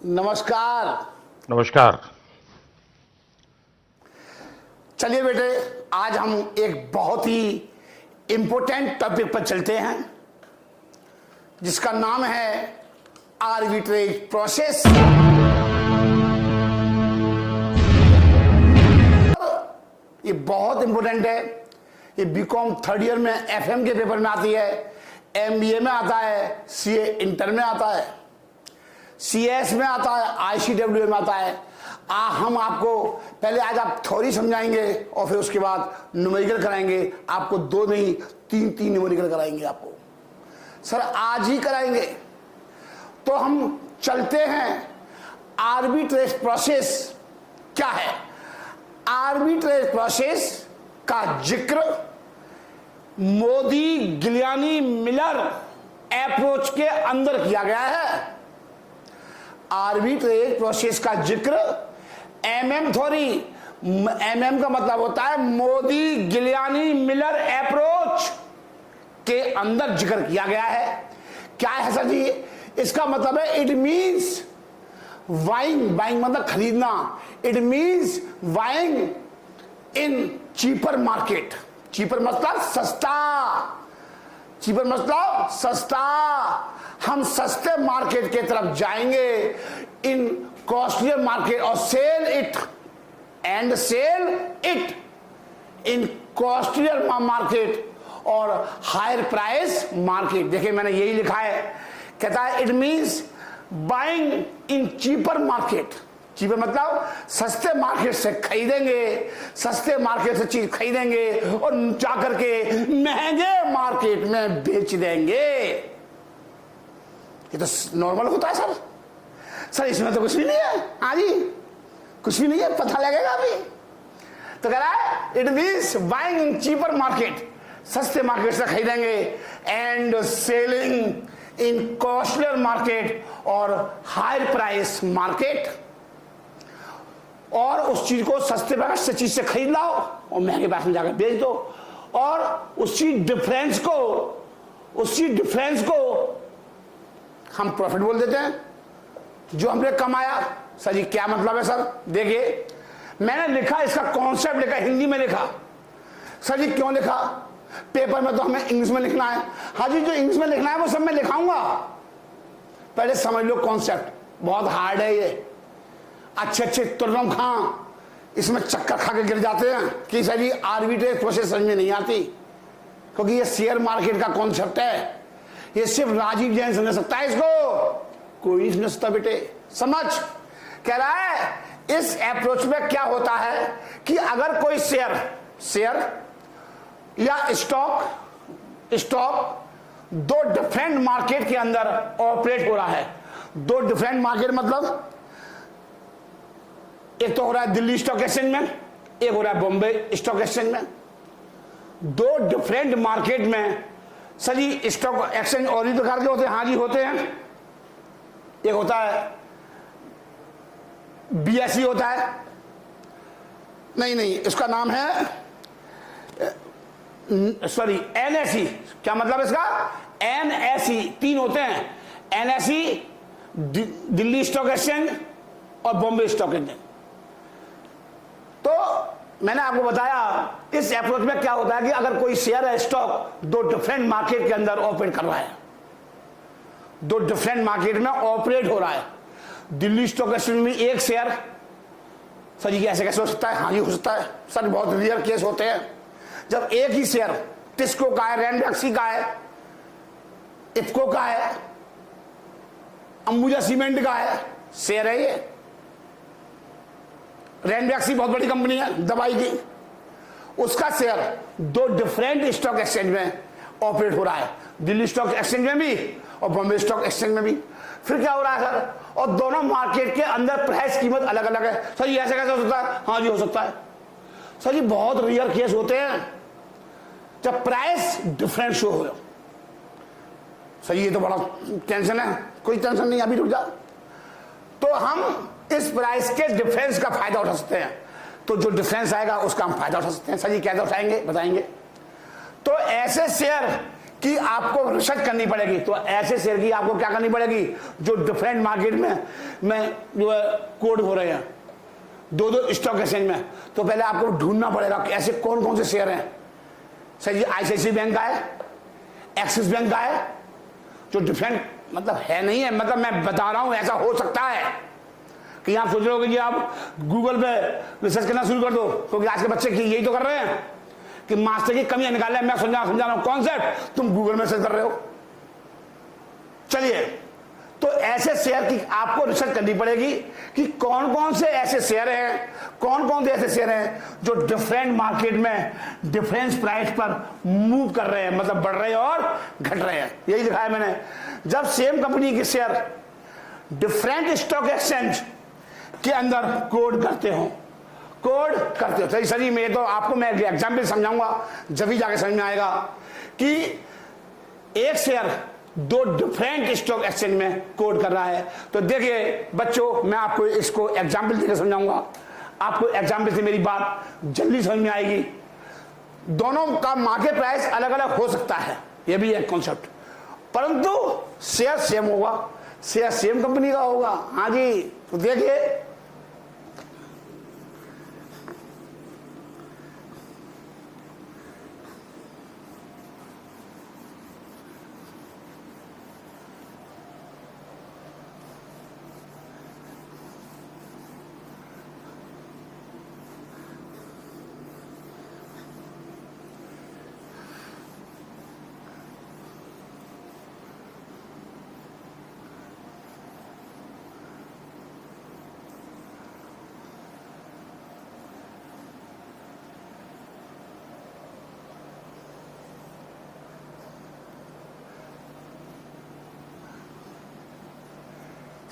नमस्कार। नमस्कार। चलिए बेटे, आज हम एक बहुत ही इंपॉर्टेंट टॉपिक पर चलते हैं जिसका नाम है आर्बिट्रेज प्रोसेस। ये बहुत इंपॉर्टेंट है। ये बीकॉम थर्ड ईयर में एफएम के पेपर में आती है, एमबीए में आता है, सीए इंटर में आता है, सीएस में आता है, आईसीडब्ल्यू में आता है। हम आपको पहले आज आप थ्योरी समझाएंगे और फिर उसके बाद न्यूमेरिकल कराएंगे। आपको दो नहीं तीन न्यूमेरिकल कराएंगे आपको। सर आज ही कराएंगे। तो हम चलते हैं, आर्बिट्रेज प्रोसेस क्या है। आर्बिट्रेज प्रोसेस का जिक्र मोदी गिलियानी मिलर अप्रोच के अंदर किया गया है। आर्बिट्रेज प्रोसेस का जिक्र एमएम थ्योरी, एमएम का मतलब होता है मोदी गिलियानी मिलर अप्रोच के अंदर जिक्र किया गया है। क्या है सर जी? इसका मतलब है इट मीन्स बाइंग, बाइंग मतलब खरीदना। It means buying in cheaper market. Cheaper मतलब सस्ता, चीपर मतलब सस्ता। हम सस्ते मार्केट के तरफ जाएंगे, इन कॉस्टली मार्केट, और sell it and sell it in costlier market और हायर प्राइस मार्केट। देखिए मैंने यही लिखा है, कहता है it means buying in cheaper market. Cheaper मतलब सस्ते मार्केट से खरीदेंगे, सस्ते मार्केट से चीज खरीदेंगे और जाकर के महंगे मार्केट में बेच देंगे। ये तो नॉर्मल होता है सर। सर इसमें तो कुछ भी नहीं है। हाँ जी, कुछ भी नहीं है, पता लगेगा अभी। तो कह रहा है it means buying in cheaper market, सस्ते मार्केट से खरीदेंगे, and selling in costlier market और हायर प्राइस मार्केट। और उस चीज को सस्ते पैकेट से चीज से खरीद लाओ और महंगे पैसे में जाकर बेच दो, और उसी डिफरेंस को हम प्रॉफिट बोल देते हैं, जो हमने कमाया। सर जी क्या मतलब है सर? देखिए मैंने लिखा, इसका कॉन्सेप्ट लिखा, हिंदी में लिखा। सर जी क्यों लिखा? पेपर में तो हमें इंग्लिश में लिखना है। हाँ जी, जो इंग्लिश में लिखना है वो सब मैं लिखाऊंगा। पहले समझ लो कॉन्सेप्ट, बहुत हार्ड है ये। अच्छे तुर्रम खां इसमें चक्कर खा के गिर जाते हैं कि सर जी आर्बिट्रेज प्रोसेस समझ में नहीं आती, क्योंकि ये शेयर मार्केट का कॉन्सेप्ट है। ये सिर्फ राजीव जैन समझ सकता है इसको, कोई नहीं समझ सकता बेटे। समझ कह रहा है इस अप्रोच में क्या होता है कि अगर कोई शेयर या स्टॉक दो डिफरेंट मार्केट के अंदर ऑपरेट हो रहा है। दो डिफरेंट मार्केट मतलब एक तो हो रहा है दिल्ली स्टॉक एक्सचेंज में, एक हो रहा है बॉम्बे स्टॉक एक्सचेंज में। दो डिफरेंट मार्केट में सर जी स्टॉक एक्सचेंज और भी प्रकार के होते हैं। हाँ जी होते हैं। एक होता है बीएसई होता है, नहीं इसका नाम है सॉरी एनएसई। क्या मतलब इसका? एनएसई। तीन होते हैं, एनएसई, दिल्ली स्टॉक एक्सचेंज और बॉम्बे स्टॉक एक्सचेंज। तो मैंने आपको बताया इस अप्रोच में क्या होता है कि अगर कोई शेयर है, स्टॉक दो डिफरेंट मार्केट के अंदर ऑपरेट कर रहा है, दो डिफरेंट मार्केट में ऑपरेट हो रहा है। दिल्ली स्टॉक एक्सचेंज में एक शेयर। सर जी ऐसे कैसे हो सकता है? हाँ जी हो सकता है सर, बहुत रेयर केस होते हैं जब एक ही शेयर टिस्को का है, रैंडैक्सी का है, इफ्को का है, अंबुजा सीमेंट का है शेयर है। ये रैंडैक्सी बहुत बड़ी कंपनी है दवाई की, उसका शेयर दो डिफरेंट स्टॉक एक्सचेंज में ऑपरेट हो रहा है, दिल्ली स्टॉक एक्सचेंज में भी और बॉम्बे स्टॉक एक्सचेंज में भी। फिर क्या हो रहा है सर? और दोनों मार्केट के अंदर प्राइस कीमत अलग अलग है। सर ये ऐसे कैसे हो सकता है? हाँ जी हो सकता है। सर जी बहुत रेयर केस होते हैं जब प्राइस डिफरेंट शो हो। सर ये तो बड़ा टेंशन है। कोई टेंशन नहीं, अभी रुक जा। तो हम इस प्राइस के डिफरेंस का फायदा उठा सकते हैं। तो जो डिफरेंस आएगा उसका हम फायदा उठा सकते हैं। सर जी कैसे उठाएंगे बताएंगे। तो ऐसे शेयर कि आपको रिसर्च करनी पड़ेगी। तो ऐसे शेयर की आपको क्या करनी पड़ेगी जो डिफरेंट मार्केट में जो है कोड हो रहे हैं, दो स्टॉक एक्सचेंज में। तो पहले आपको ढूंढना पड़ेगा कि ऐसे कौन कौन से शेयर हैं। सर जी आईसीआईसीआई बैंक का है, एक्सिस बैंक का है, जो डिफरेंट मतलब है नहीं है, मतलब मैं बता रहा हूं ऐसा हो सकता है कि आप सोच रहे हो कि आप गूगल पे रिसर्च करना शुरू कर दो, क्योंकि आज के बच्चे की यही तो कर रहे हैं कि मास्टर की कमियां निकाल रहे हैं। मैं समझा रहा हूं कॉन्सेप्ट, तुम गूगल में सर्च कर रहे हो। चलिए, तो ऐसे शेयर की आपको रिसर्च करनी पड़ेगी कि कौन कौन से ऐसे शेयर हैं, कौन कौन से ऐसे शेयर हैं जो डिफरेंट मार्केट में डिफरेंस प्राइस पर मूव कर रहे हैं, मतलब बढ़ रहे हैं और घट रहे हैं। यही दिखाया मैंने। जब सेम कंपनी के शेयर डिफरेंट स्टॉक एक्सचेंज के अंदर कोड करते हो, सही सही में, तो आपको मैं एग्जाम्पल समझाऊंगा जब भी जाके समझ में आएगा कि एक शेयर दो डिफरेंट स्टॉक एक्सचेंज में कोड कर रहा है। तो देखिए बच्चों, मैं आपको इसको एग्जाम्पल देकर समझाऊंगा। आपको एग्जाम्पल से मेरी बात जल्दी समझ में आएगी। दोनों का मार्केट प्राइस अलग अलग हो सकता है, यह भी एक कॉन्सेप्ट, परंतु शेयर सेम होगा, शेयर सेम कंपनी का होगा। हाँ जी, तो देखिए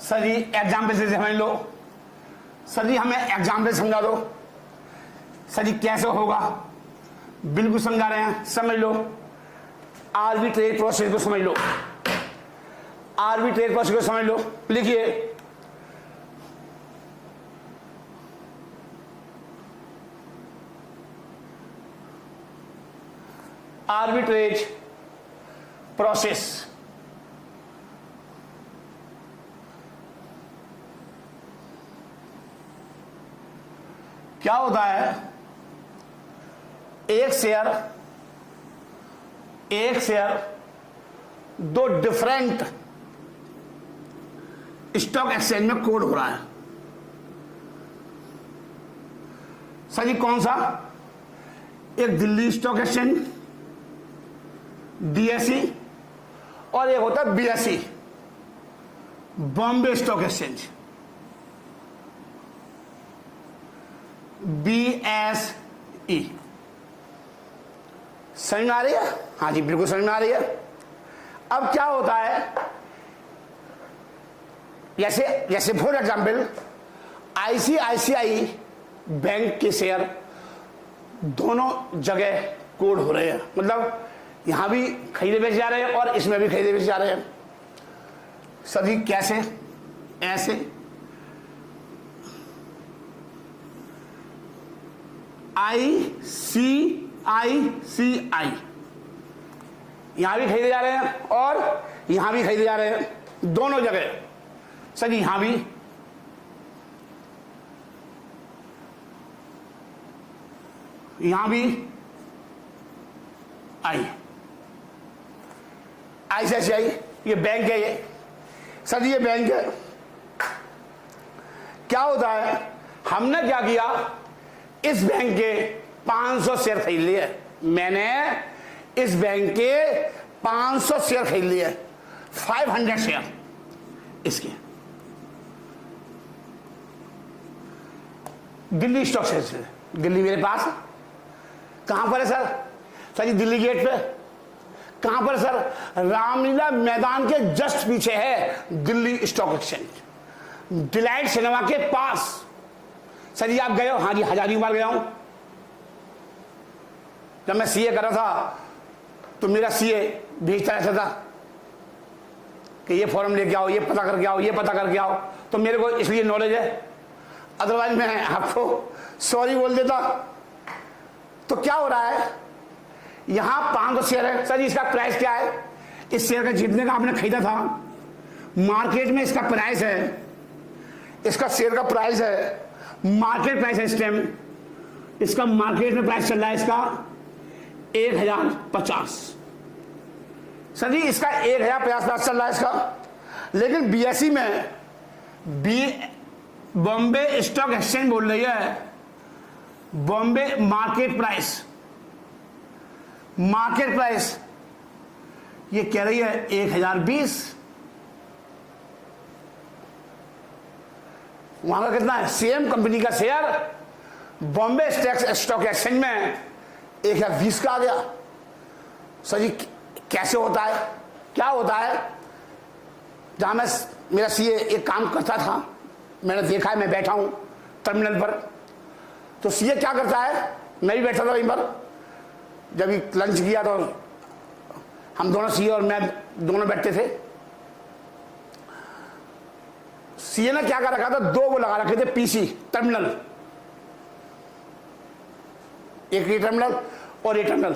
सर जी एग्जाम्पल से समझ लो। सर जी हमें एग्जाम्पल समझा दो। सर जी कैसे होगा, बिल्कुल समझा रहे हैं, समझ लो। आर्बिट्रेज प्रोसेस को समझ लो, आर्बिट्रेज प्रोसेस को समझ लो। लिखिए आर्बिट्रेज प्रोसेस क्या होता है। एक शेयर दो डिफरेंट स्टॉक एक्सचेंज में कोड हो रहा है। सर जी कौन सा? एक दिल्ली स्टॉक एक्सचेंज DSE और एक होता है BSE Bombay stock exchange BSE। समझ में आ रही है? हाँ जी बिल्कुल समझ में आ रही है। अब क्या होता है, जैसे फॉर एग्जाम्पल ICICI बैंक के शेयर दोनों जगह कोड हो रहे हैं, मतलब यहां भी खरीदे बेचे जा रहे हैं और इसमें भी खरीदे बेचे जा रहे हैं। सभी कैसे? ऐसे ICICI यहां भी खरीदे जा रहे हैं और यहां भी खरीदे जा रहे हैं, दोनों जगह। सर यहां भी ICICI ये बैंक है, ये सर ये बैंक है। क्या होता है, हमने क्या किया, इस बैंक के 500 शेयर खरीद लिए। मैंने इस बैंक के 500 शेयर खरीद लिए, 500 शेयर इसके दिल्ली स्टॉक एक्सचेंज। दिल्ली मेरे पास कहां पर है सर? सर जी दिल्ली गेट पे। कहां पर सर? रामलीला मैदान के जस्ट पीछे है Delhi stock exchange, delight cinema के पास। सर जी आप गए हो? हाँ जी हजारीबाग गया हूं। जब मैं CA कर रहा था तो मेरा CA भेजता रहता था कि ये फॉर्म लेके आओ, ये पता करके आओ, ये पता करके आओ। तो मेरे को इसलिए नॉलेज है, अदरवाइज मैं आपको सॉरी बोल देता। तो क्या हो रहा है, यहां 500 शेयर है सर जी, इसका प्राइस क्या है? इस शेयर का जितने का आपने खरीदा था मार्केट में इसका प्राइस है, इसका शेयर का प्राइस है, मार्केट प्राइस है इस टाइम, इसका मार्केट में प्राइस चल रहा है इसका 1050 सर जी, इसका 1050 प्राइस चल रहा है इसका। लेकिन बीएसई में बॉम्बे स्टॉक एक्सचेंज बोल रही है, बॉम्बे मार्केट प्राइस ये कह रही है 1020। वहां का कितना है? सेम कंपनी का शेयर बॉम्बे स्टॉक एक्सचेंज में 1020 का आ गया। सर जी कैसे होता है, क्या होता है? जहां मेरा सीए एक काम करता था, मैंने देखा है, मैं बैठा हूं टर्मिनल पर, तो सीए क्या करता है, मैं भी बैठा था वहीं पर, जब लंच किया तो हम दोनों सीए और मैं दोनों बैठते थे। सीए ने क्या कर रखा था, 2 वो लगा रखे थे पीसी टर्मिनल, एक ये टर्मिनल और ये टर्मिनल।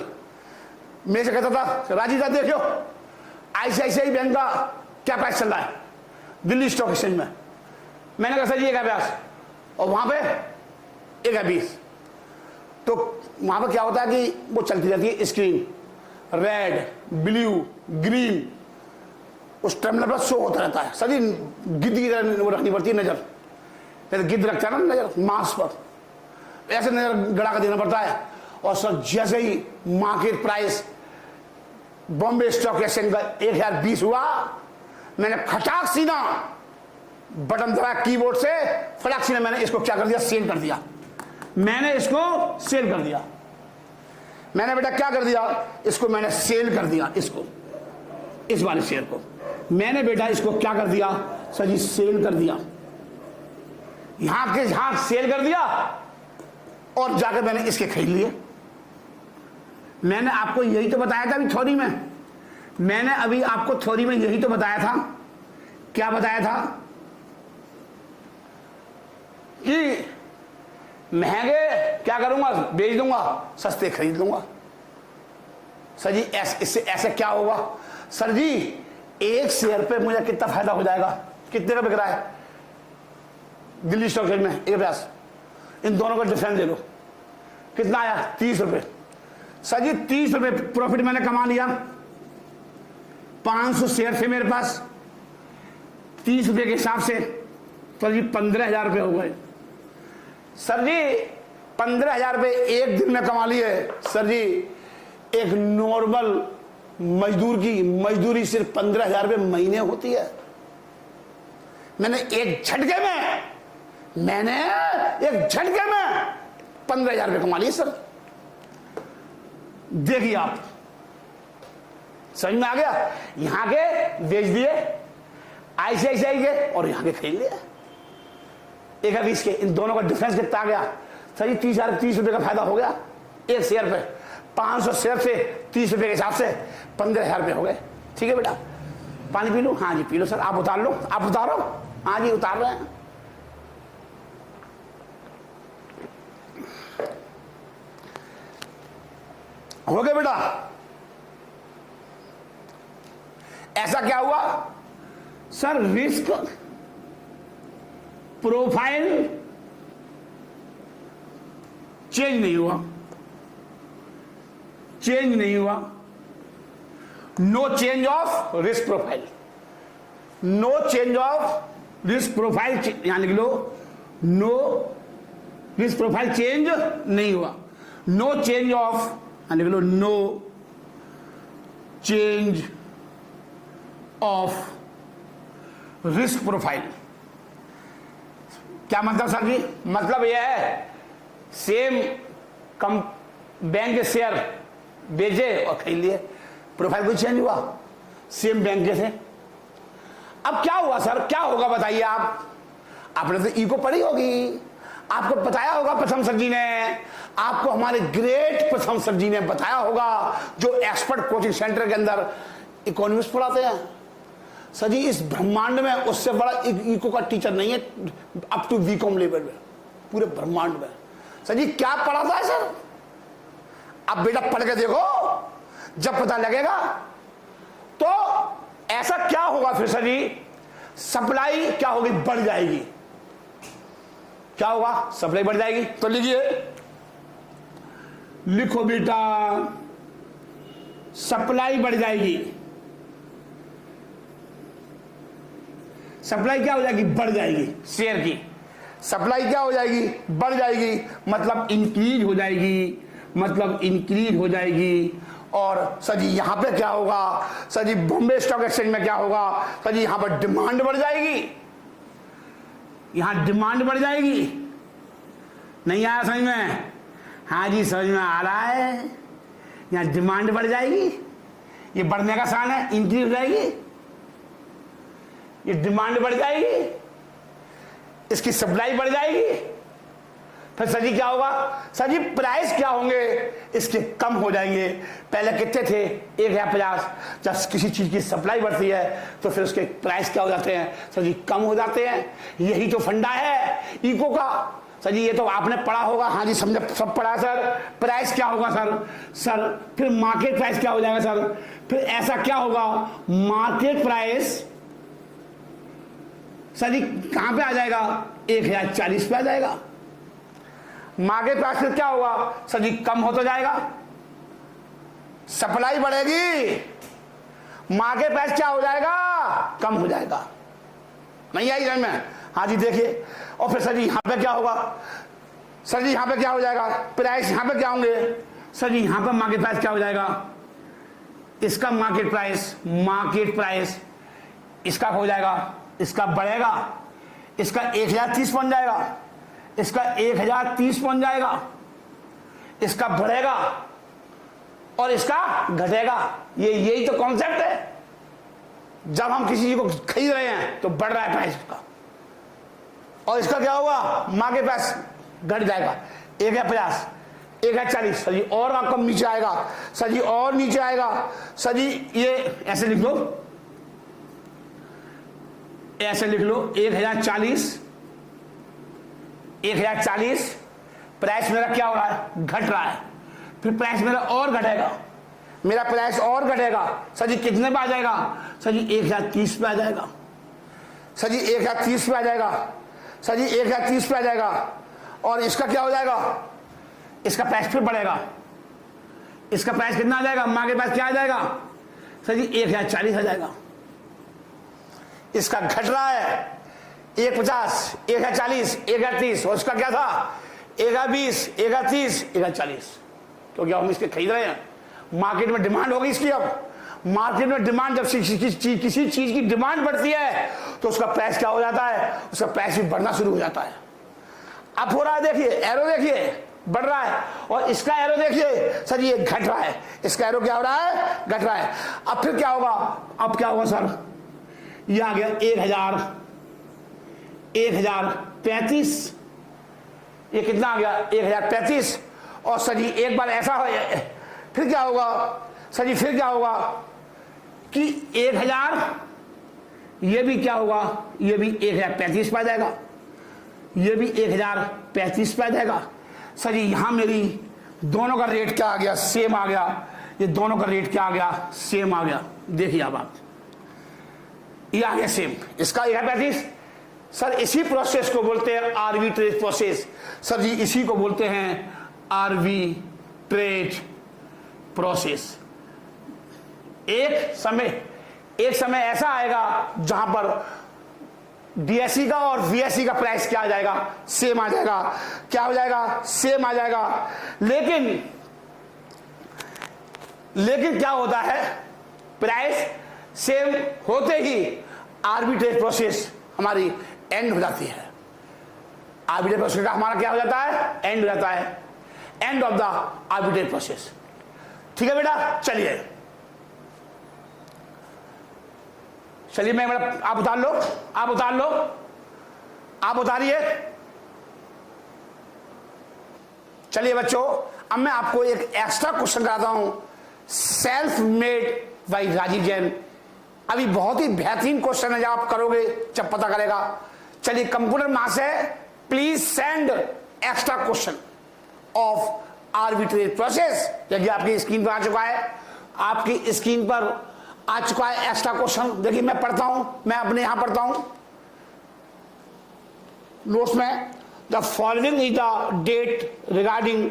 मेरे से कहता था राजीव साहब देखियो आईसीआईसीआई बैंक का क्या प्राइस चल रहा है दिल्ली स्टॉक एक्सचेंज में। मैंने कहा सर जी 1050 और वहां पे 1020। तो वहां पर क्या होता है कि वो चलती रहती है स्क्रीन, रेड ब्लू ग्रीन, उस टर्मिनल पर शो होता रहता है। सर जी गिद्ध की तरह वो रखनी पड़ती है नजर, जैसे गिद्ध रखता है ना नजर मांस पर, ऐसे नजर गड़ा कर देना पड़ता है। और सर जैसे ही market price Bombay stock exchange का 1020 हुआ, मैंने खटाक सीना बटन दबाया कीबोर्ड से, फटाक सीना मैंने इसको क्या कर दिया, सेल कर दिया। मैंने इसको सेल कर दिया, मैंने बेटा क्या कर दिया, इसको मैंने सेल कर दिया, इसको इस वाले शेयर को मैंने बेटा इसको क्या कर दिया सर जी, सेल कर दिया। यहां के यहां सेल कर दिया और जाकर मैंने इसके खरीद लिए। मैंने आपको यही तो बताया था अभी थ्योरी में, मैंने अभी आपको थ्योरी में यही तो बताया था। क्या बताया था कि महंगे क्या करूंगा, बेच दूंगा, सस्ते खरीद लूंगा। सर जी इससे ऐसे क्या होगा? सर जी एक शेयर पे मुझे कितना फायदा हो जाएगा? कितने का बिक रहा है दिल्ली स्टॉक एक्सचेंज में? 1050। इन दोनों का डिफरेंस दे लो, कितना आया? 30 रुपए। सर जी 30 रुपए प्रॉफिट मैंने कमा लिया। 500 शेयर थे मेरे पास, 30 रुपए के हिसाब से सर जी 15,000 रुपए हो गए। सर जी 15,000 रुपए एक दिन में कमा लिए। सर जी एक नॉर्मल मजदूर की मजदूरी सिर्फ 15,000 रुपए महीने होती है। मैंने एक झटके में 15,000 रुपए कमा लिए सर। देखिए आप, समझ में आ गया? यहां के बेच दिए आईसीआईसीआई के और यहां के खरीद लिए 1020 के। इन दोनों का डिफरेंस कितना आ गया? सर जी 30 रुपए का फायदा हो गया एक शेयर पे। 500 शेयर से 30 रुपए के हिसाब से 15,000 रुपए हो गए। ठीक है बेटा, पानी पी लो। हाँ जी पी लो सर। आप उतार लो, आप उतारो। हाँ जी उतार रहे हैं। हो गया बेटा। ऐसा क्या हुआ सर? रिस्क प्रोफाइल चेंज नहीं हुआ, no change of risk profile, no change of risk profile, यहां लिख लो नो रिस्क प्रोफाइल चेंज नहीं हुआ, नो चेंज ऑफ, लिख लो no change of risk profile. क्या मतलब सर जी? मतलब यह है सेम कम बैंक के शेयर बेचे और खरीद लिए, प्रोफाइल कोई चेंज हुआ, सेम बैंक के थे। अब क्या हुआ सर, क्या होगा बताइए आप? आपने तो इको पढ़ी होगी, आपको बताया होगा प्रथम सर जी ने, आपको हमारे ग्रेट प्रथम सर जी ने बताया होगा, जो एक्सपर्ट कोचिंग सेंटर के अंदर इकोनॉमिक्स पढ़ाते हैं। सर जी इस ब्रह्मांड में उससे बड़ा इको का टीचर नहीं है अप टू बीकॉम लेवल में, पूरे ब्रह्मांड में। सर जी क्या पढ़ाता है सर? अब बेटा पढ़ के देखो, जब पता लगेगा तो ऐसा क्या होगा फिर सर जी, सप्लाई क्या होगी, बढ़ जाएगी। क्या होगा, सप्लाई बढ़ जाएगी। तो लिखिए, लिखो बेटा, सप्लाई बढ़ जाएगी। सप्लाई क्या हो जाएगी, बढ़ जाएगी। शेयर की सप्लाई क्या हो जाएगी, बढ़ जाएगी, मतलब इंक्रीज हो जाएगी, मतलब इंक्रीज हो जाएगी। और सर जी यहां पे क्या होगा, सर जी बॉम्बे स्टॉक एक्सचेंज में क्या होगा, सर जी यहां पर डिमांड बढ़ जाएगी, यहां डिमांड बढ़ जाएगी। नहीं आया समझ में? हाँ जी समझ में आ रहा है, यहां डिमांड बढ़ जाएगी, ये बढ़ने का साइन है, इंक्रीज हो जाएगी, ये डिमांड बढ़ जाएगी, इसकी सप्लाई बढ़ जाएगी। फिर सर जी क्या होगा, सर जी प्राइस क्या होंगे, इसके कम हो जाएंगे। पहले कितने थे, 1050। जब किसी चीज की सप्लाई बढ़ती है तो फिर उसके प्राइस क्या हो जाते हैं, सर जी कम हो जाते हैं। यही तो फंडा है इको का। सर जी ये तो आपने पढ़ा होगा, हाँ जी समझे, सब पढ़ा सर। प्राइस क्या होगा सर फिर मार्केट प्राइस क्या हो जाएगा सर, फिर ऐसा क्या होगा, मार्केट प्राइस सर जी कहां पे आ जाएगा, 1040 पे आ जाएगा। मार्केट प्राइस फिर क्या होगा, सर जी कम होता जाएगा, सप्लाई बढ़ेगी, मार्केट प्राइस क्या हो जाएगा, कम हो जाएगा। नहीं आई समझ में? हाँ जी देखिए, और फिर सर जी यहां पे क्या होगा, सर जी यहां पे क्या हो जाएगा, प्राइस यहां पे क्या होंगे, सर जी यहां पे मार्केट प्राइस क्या हो जाएगा, इसका मार्केट प्राइस इसका हो जाएगा, इसका बढ़ेगा, इसका 1030 पहुंच जाएगा, इसका 1030 पहुंच जाएगा, इसका बढ़ेगा और इसका घटेगा। ये यही तो कॉन्सेप्ट है। जब हम किसी चीज को खरीद रहे हैं तो बढ़ रहा है प्राइस का, और इसका क्या होगा, मार्केट प्राइस घट जाएगा, 1050, 1040। सर जी और आपका नीचे आएगा, सर जी और नीचे आएगा। सर जी ये ऐसे लिख लो, ऐसे लिख लो, 1040 प्राइस मेरा क्या हो रहा है, घट रहा है। फिर प्राइस मेरा और घटेगा, मेरा प्राइस और घटेगा। सर जी कितने पे आ जाएगा, सर जी 1030 पे आ जाएगा, सर जी 1030 पे आ जाएगा, सर जी 1030 पे आ जाएगा। और इसका क्या हो जाएगा, इसका प्राइस फिर बढ़ेगा, इसका प्राइस कितना आ जाएगा, मार्केट प्राइस क्या आ जाएगा, सर जी 1040 आ जाएगा। इसका घट रहा है 1050, 1040, 1030, और इसका क्या था 1020, 1030, 1040, क्योंकि हम इसके खरीद रहे हैं। मार्केट में डिमांड होगी इसकी। अब मार्केट में डिमांड, जब किसी चीज की डिमांड बढ़ती है तो उसका प्राइस क्या हो जाता है, उसका प्राइस भी बढ़ना शुरू हो जाता है। अब हो रहा है, देखिए एरो देखिए बढ़ रहा है, और इसका एरो देखिए सर ये घट रहा है, इसका एरो क्या हो रहा है, घट रहा है। अब फिर क्या होगा, अब क्या होगा सर, ये आ गया 1035, ये कितना आ गया 1035। और सर जी एक बार ऐसा हो, फिर क्या होगा सर जी, फिर क्या होगा कि 1000, ये भी क्या होगा, ये भी 1035 पे आ जाएगा, ये भी 1035 पे आ जाएगा। सर जी यहां मेरी दोनों का रेट क्या आ गया, सेम आ गया, ये दोनों का रेट क्या आ गया, सेम आ गया। देखिए अब आप, ये आ गया सेम, इसका 1035। सर इसी प्रोसेस को बोलते हैं आर्बिट्रेज प्रोसेस। सर जी इसी को बोलते हैं आर्बिट्रेज प्रोसेस। एक समय ऐसा आएगा जहां पर डीएससी का और वीएससी का प्राइस क्या आ जाएगा, सेम आ जाएगा। क्या हो जाएगा, सेम आ जाएगा। लेकिन क्या होता है, प्राइस सेम होते ही आर्बिट्रेज प्रोसेस हमारी एंड हो जाती है। आर्बिट्रेज प्रोसेस का हमारा क्या हो जाता है, एंड हो जाता है, end of the arbitrage process. ठीक है बेटा, चलिए मैं आप उतार लो, आप उतारिए। चलिए बच्चों, अब मैं आपको एक एक्स्ट्रा क्वेश्चन कराता हूं, self made by Rajiv Jain. अभी बहुत ही बेहतरीन क्वेश्चन है, जब आप करोगे जब पता करेगा। चलिए कंप्यूटर मां से please send extra question of arbitrage process. यदि आपकी स्क्रीन पर आ चुका है, आपकी स्क्रीन पर आ चुका है एक्स्ट्रा क्वेश्चन। देखिए मैं पढ़ता हूं, मैं अपने यहां पढ़ता हूं नोट्स में। The following is the debt regarding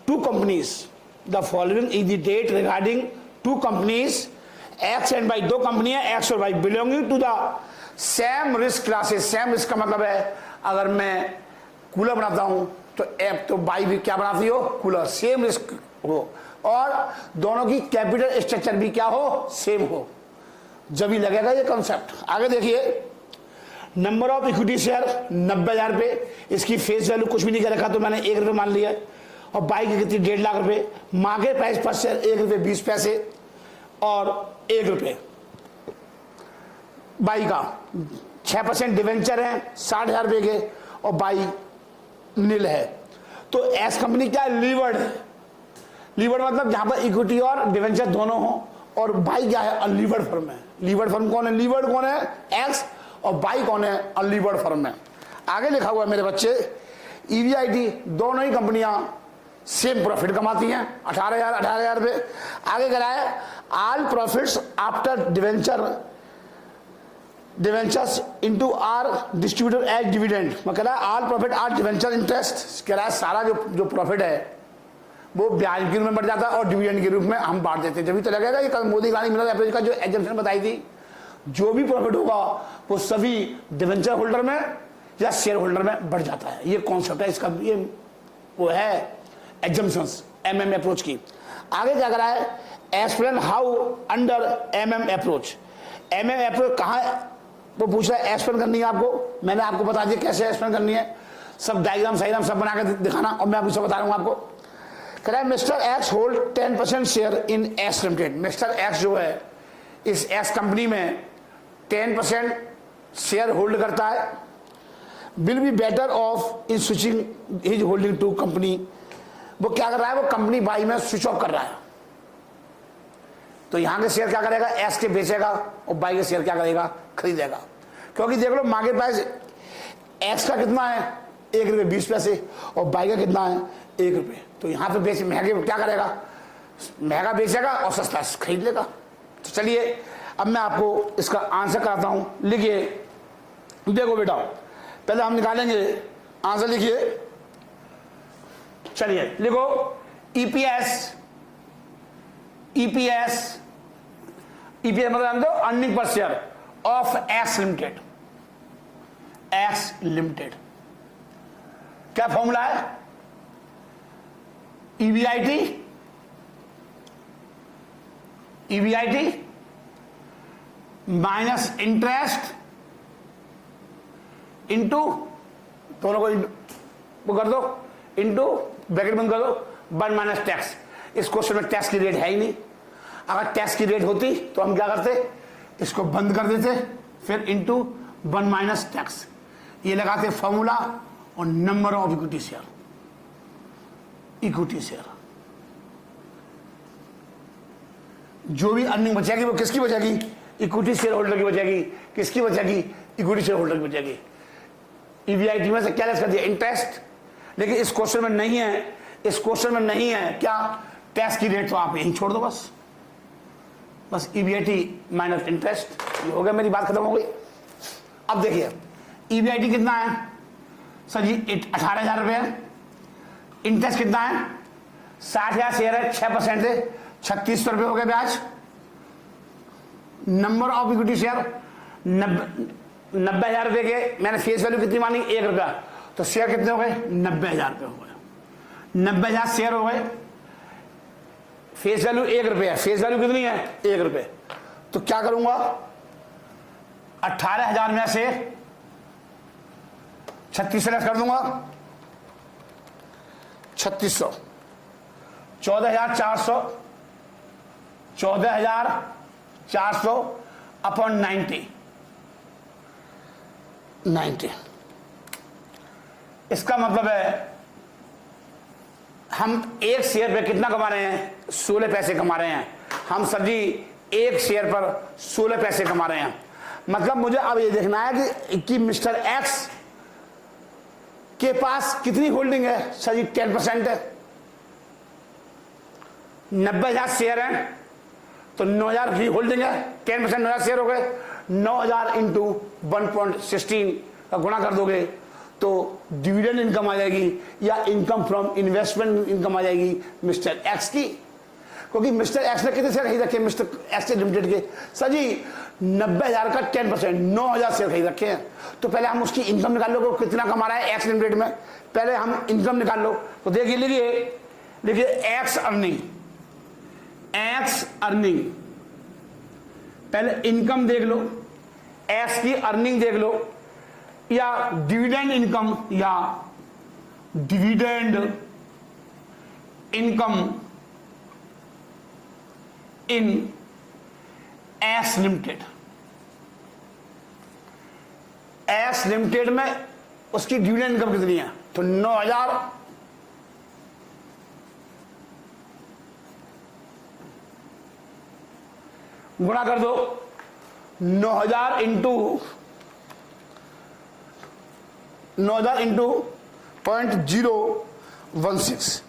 two companies, the following is the debt regarding two companies X and Y, दो कंपनी है एक्स और Y, belonging to the same risk classes. Same risk का मतलब है अगर मैं cooler बनाता हूं तो बाई भी क्या बनाती हो, कूलर, सेम रिस्क हो, और दोनों की कैपिटल स्ट्रक्चर भी क्या हो, सेम हो, जब ही लगेगा ये कॉन्सेप्ट। आगे देखिए, नंबर ऑफ इक्विटी शेयर 90,000 रुपये, इसकी फेस वैल्यू कुछ भी नहीं कर रखा तो मैंने 1 रुपये मान लिया, और बाई की कितनी 1.5 लाख रुपये, मार्केट प्राइस पर शेयर 1 रुपये 20 पैसे और 1 रुपये। बाई का 6% डिवेंचर है 60,000 रुपये के, और बाई नील है। तो एस कंपनी क्या है, लीवर्ड है। लीवर्ड मतलब जहां पर इक्विटी और डिवेंचर दोनों हो, और बाई क्या है, अनलीवर्ड फर्म है। लीवर्ड फर्म कौन है, लीवर्ड कौन है, एक्स, और बाई कौन है, अनलीवर्ड फर्म है। आगे लिखा हुआ है मेरे बच्चे, ईवीआईटी, दोनों ही कंपनियां सेम प्रॉफिट कमाती हैं 18,000 रुपये। आगे कह रहा है all profits after debentures into are distributed as dividend. मैं कह रहा है all profit are debenture interest, कह रहा है सारा जो प्रॉफिट है वो ब्याज के रूप में बढ़ जाता है और डिविडेंड के रूप में हम बांट देते हैं। जब भी तो लगेगा ये कल मोदी गांधी मिलर एप्रोच का जो एग्जाम्पशन बताई थी, जो भी प्रॉफिट होगा वो सभी डिवेंचर होल्डर में या शेयर होल्डर में बढ़ जाता है। ये कॉन्सेप्ट है इसका, ये वो है एग्जाम्पशंस एमएम अप्रोच की। आगे क्या करा है, explain how under MM approach. MM approach कहाँ वो पूछ रहा है, एक्सप्लेन करनी है आपको, मैंने आपको बता दिया कैसे एक्सप्लेन करनी है, सब डायग्राम साइग्राम सब बना के दिखाना, और मैं आपको सब बता रहा हूँ आपको। कह रहा है mister x hold 10% share in S limited. Mister x जो है इस एस कंपनी में 10% शेयर होल्ड करता है। Will be better off in switching his holding to company. वो क्या कर रहा है, वो कंपनी बाई में स्विच ऑफ कर रहा है, तो यहां के शेयर क्या करेगा, एस के बेचेगा, और बाई के शेयर क्या करेगा, खरीदेगा। क्योंकि देख लो मार्केट प्राइस एक्स का कितना है, 1 रुपये 20 पैसे, और बाई का कितना है, 1 रुपये। तो यहां पे बेच महंगे क्या करेगा, महंगा बेचेगा और सस्ता खरीद लेगा। तो चलिए अब मैं आपको इसका आंसर कराता हूं। लिखिए, देखो बेटा, पहले हम निकालेंगे आंसर, लिखिए, चलिए लिखो, ईपीएस मतलब earning per share of x limited. क्या फॉर्मूला है, ईवीआईटी माइनस इंटरेस्ट इंटू, दोनों को वो कर दो, इंटू ब्रैकेट बंद कर दो, 1 माइनस टैक्स। इस क्वेश्चन में टैक्स की रेट है ही नहीं, अगर टैक्स की रेट होती तो हम क्या करते, इसको बंद कर देते, फिर इंटू 1 माइनस टैक्स, ये लगाते फॉर्मूला, और नंबर ऑफ इक्विटी शेयर, जो भी अर्निंग बचेगी वो किसकी बचेगी, इक्विटी शेयर होल्डर की बचेगी। किसकी बचेगी, इक्विटी शेयर होल्डर की बचेगी। ईवीआईटी में से क्या लेस कर दिया, इंटरेस्ट, लेकिन इस क्वेश्चन में नहीं है, इस क्वेश्चन में नहीं है क्या, टैक्स की रेट, तो आप यहीं छोड़ दो बस ईवीआईटी माइनस इंटरेस्ट, ये हो गया, मेरी बात खत्म हो गई। अब देखिए ईवीआईटी कितना है सर जी, 18,000 रुपये है, इंटरेस्ट कितना है, 60,000 शेयर है, 6% है, 3600 रुपये हो गए ब्याज। नंबर ऑफ इक्विटी शेयर 90,000 रुपये के, मैंने फेस वैल्यू कितनी मानी, 1 रुपया, तो शेयर कितने हो गए, 90,000 रुपये हो गए, 90,000 शेयर हो गए, फेस वैल्यू 1 रुपया, फेस वैल्यू कितनी है, 1 रुपये। तो क्या करूंगा, 18,000 में से 3600 लेस कर दूंगा, 3600, 14,400 अपॉन 90। इसका मतलब है हम एक शेयर पे कितना कमा रहे हैं, 16 पैसे कमा रहे हैं। हम सर जी एक शेयर पर 16 पैसे कमा रहे हैं। मतलब मुझे अब ये देखना है कि मिस्टर एक्स के पास कितनी होल्डिंग है, सर जी 10% है, 90,000 शेयर हैं, तो 9,000 की होल्डिंग है, 10% 9,000 शेयर हो गए, 9,000 इंटू 1.16 का गुणा कर दोगे तो डिविडेंड इनकम आ जाएगी या इनकम फ्रॉम इन्वेस्टमेंट इनकम आ जाएगी मिस्टर एक्स की। क्योंकि मिस्टर एक्स ने कितने शेयर खरीद रखे मिस्टर एक्स लिमिटेड के? सर जी 90,000 का 10%, 9,000 शेयर खरीद रखे हैं। तो पहले हम उसकी इनकम निकाल लो, कितना कमा रहा है एक्स लिमिटेड में, पहले हम इनकम निकाल लो। तो देखिए लिखिए एक्स अर्निंग, पहले इनकम देख लो, एक्स की अर्निंग देख लो, या डिविडेंड इनकम या dividend income in x limited. X limited में उसकी डिविडेंड इनकम कितनी है? तो 9,000 गुणा कर दो, 9,000 इंटू 0.016,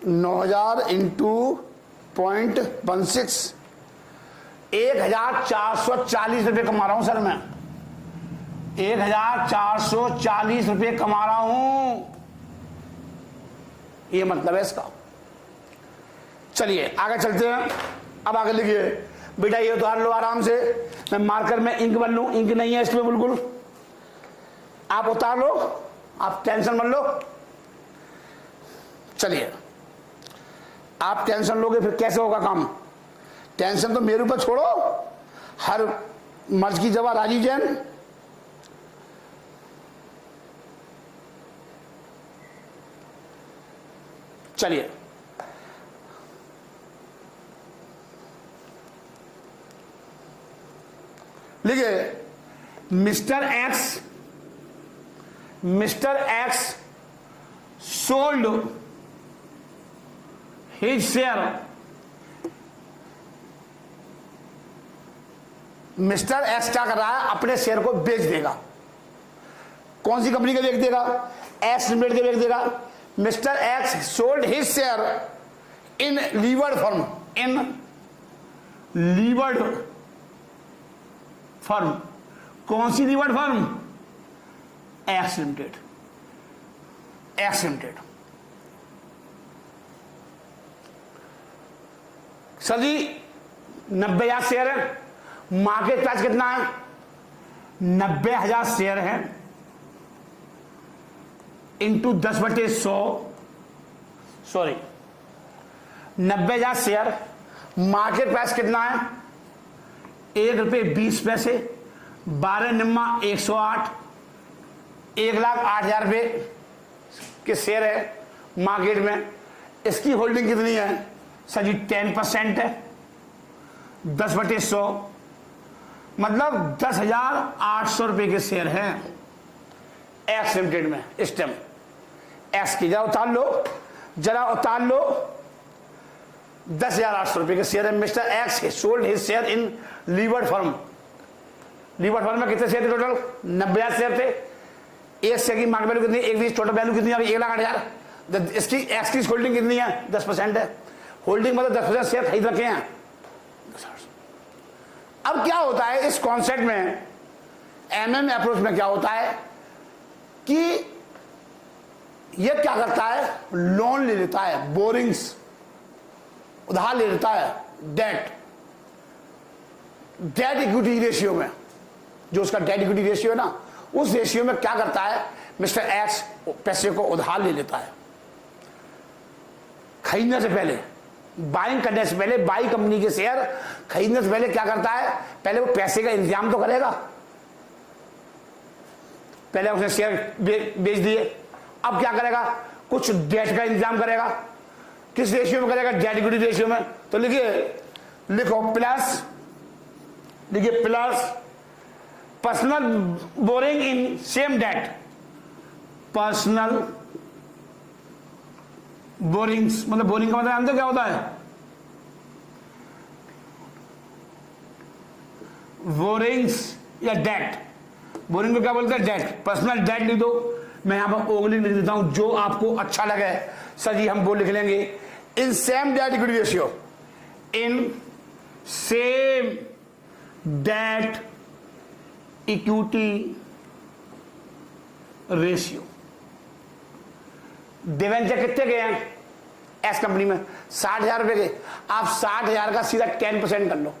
9,000 इंटू 0.16, 1,440 रुपये कमा रहा हूं सर मैं, 1,440 रुपये कमा रहा हूं, ये मतलब है इसका। चलिए आगे चलते हैं। अब आगे लिखिए बेटा, ये उतार लो आराम से, मैं मार्कर में इंक बन लूं, इंक नहीं है इसमें बिल्कुल, आप उतार लो, आप टेंशन मत लो। चलिए आप टेंशन लोगे फिर कैसे होगा काम? टेंशन तो मेरे ऊपर छोड़ो, हर मर्ज की जवाब राजी जैन। चलिए लिखिए mister X sold his share, mister x क्या कर रहा है? अपने शेयर को बेच देगा। कौन सी कंपनी का बेच देगा? एक्स लिमिटेड के बेच देगा। Mister X sold his share in levered firm, कौन सी levered firm? X limited. Sir ji 90,000 share है, मार्केट प्राइस कितना है? 90,000 शेयर है into 10/100, sorry 90,000 share, market price कितना है? ₹1.20, 12 निम्मा 108, 1,08,000 रुपये के शेयर है मार्केट में। इसकी होल्डिंग कितनी है? सर जी 10% है, 10/100, मतलब 10,800 रुपये के शेयर हैं एक्स लिमिटेड में इस टाइम। एक्स की जरा उतार लो, 10,800 रुपये के शेयर है। Mister X sold his share in levered firm. Levered firm में कितने शेयर थे टोटल? 90,000 शेयर थे। एक शेयर की मार्केट वैल्यू कितनी? 1 टोटल वैल्यू कितनी है? 1,08,000। इसकी एक्स की होल्डिंग कितनी है? 10% है। होल्डिंग मतलब 10% शेयर खरीद रखे हैं। अब क्या होता है इस कॉन्सेप्ट में, एमएम अप्रोच में क्या होता है कि ये क्या करता है? लोन ले लेता है, बोरिंग्स उधार ले लेता है, डेट इक्विटी रेशियो में, जो उसका डेट इक्विटी रेशियो है ना, उस रेशियो में क्या करता है मिस्टर एक्स? पैसे को उधार ले लेता है। खरीदने से पहले, बाइंग करने से पहले, बाई कंपनी के शेयर खरीदने से पहले क्या करता है? पहले वो पैसे का इंतजाम तो करेगा। पहले उसने शेयर बेच दिए, अब क्या करेगा? कुछ डेट का इंतजाम करेगा। किस रेशियो में करेगा? डेट इक्विटी रेशियो में। तो लिखो plus personal borrowing in same debt, personal borrowings, मतलब बोरिंग का मतलब जानते हो क्या होता है? बोरिंग्स या डेट। बोरिंग को क्या बोलते हैं? डेट। पर्सनल डेट लिख दो, मैं यहां पर ओगली लिख देता हूं, जो आपको अच्छा लगे। सर जी हम वो लिख लेंगे इन सेम डेट इक्विटी रेशियो, इन same debt equity ratio. Debenture कितने गए हैं एस कंपनी में? 60,000 रुपए के। आप 60,000 का सीधा 10% कर लो,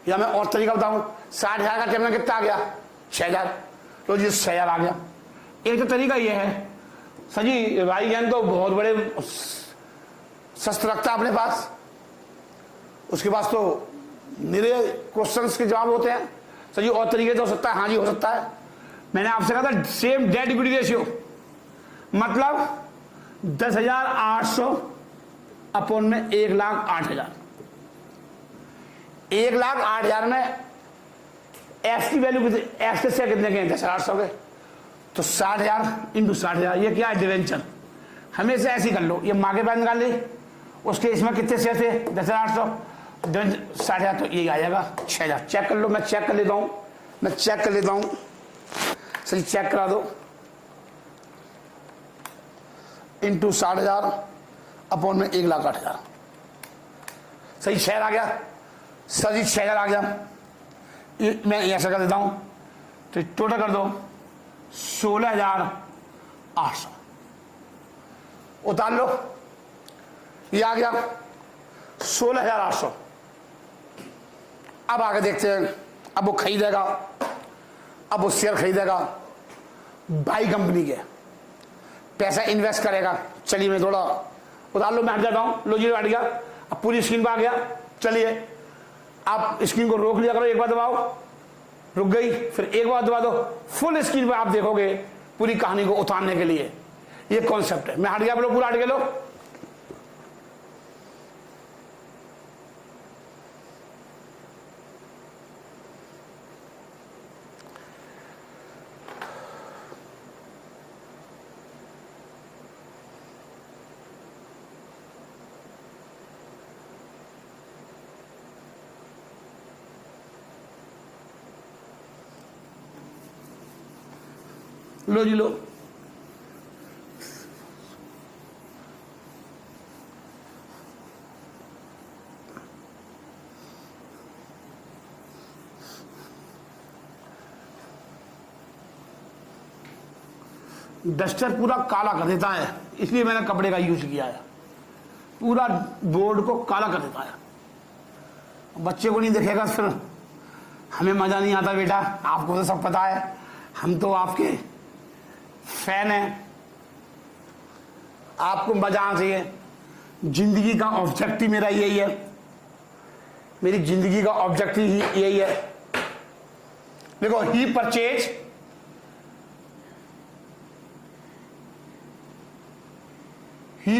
या मैं और तरीका बताऊं, 60,000 का 10% कितना आ गया? 6,000। तो जी 6,000 आ गया। एक तो तरीका ये है सर जी, भाई जान तो बहुत बड़े शस्त्र रखता अपने पास, उसके पास तो मेरे क्वेश्चंस के जवाब होते हैं। सर जी और तरीके तो हो सकता है? हाँ जी हो सकता है। मैंने आपसे कहा था सेम डेट इक्विटी रेशियो, मतलब 10,800 अपॉन में 1,08,000। 1,08,000 में एक्स की वैल्यू कितनी? एक्स के शेयर कितने के हैं? 10,800 के। तो 60,000 इंटू 60,000, ये क्या है? डिवेंचर। हमेशा ऐसे ही कर लो, ये माँ के पास निकाल ली, उसके इसमें कितने शेयर थे? 10,800, 60,000, तो ये आ जाएगा 6,000। चेक कर लो, मैं चेक कर लेता हूं, सही चेक करा दो। इंटू 60,000 अपॉन में 1,08,000, सही 6,000 आ गया। सर जी 6,000 आ गया, मैं ऐसा कर देता हूं, तो टोटल कर दो 16,800, उतार लो, ये आ गया 16,800। अब आगे देखते हैं, अब वो खरीदेगा, अब वो शेयर खरीदेगा बाई कंपनी के, पैसा इन्वेस्ट करेगा। चलिए मैं थोड़ा उतार लो, मैं हट जाता हूं। लो जी हट गया, अब पूरी स्क्रीन पर आ गया। चलिए आप स्क्रीन को रोक लिया करो, एक बार दबाओ, रुक गई, फिर एक बार दबा दो, फुल स्क्रीन पर आप देखोगे पूरी कहानी को उतारने के लिए ये कॉन्सेप्ट है। मैं हट गया, आप लोग पूरा हट गए लो। लो जी लो, डस्टर पूरा काला कर देता है, इसलिए मैंने कपड़े का यूज किया है, पूरा बोर्ड को काला कर देता है। बच्चे को नहीं दिखेगा, फिर हमें मजा नहीं आता। बेटा आपको तो सब पता है, हम तो आपके फैन हैं, आपको मजा आना चाहिए। जिंदगी का ऑब्जेक्टिव मेरा यही है, मेरी जिंदगी का ऑब्जेक्टिव ही यही है। देखो ही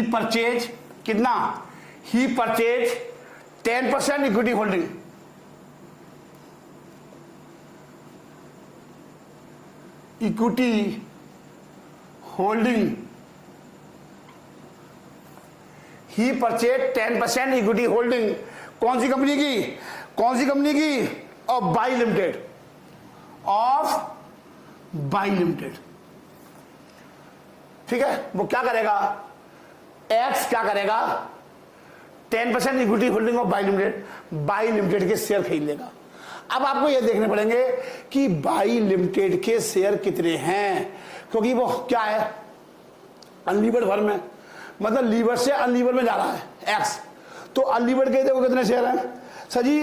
परचेज कितना? He purchase 10% equity holding. Equity holding, he purchase 10% equity holding. कौन सी कंपनी की? कौन सी कंपनी की? Of Y limited, of Y limited. ठीक है, वो क्या करेगा? एक्स क्या करेगा? 10% equity holding of Y limited, Y limited के शेयर खरीद लेगा। अब आपको यह देखने पड़ेंगे कि बाई लिमिटेड के शेयर कितने हैं, क्योंकि वो क्या है? अनलीवर्ड फर्म है, मतलब लीवर से अनलीवर में जा रहा है एक्स। तो अनलीवर्ड के देखो कितने शेयर हैं सर जी?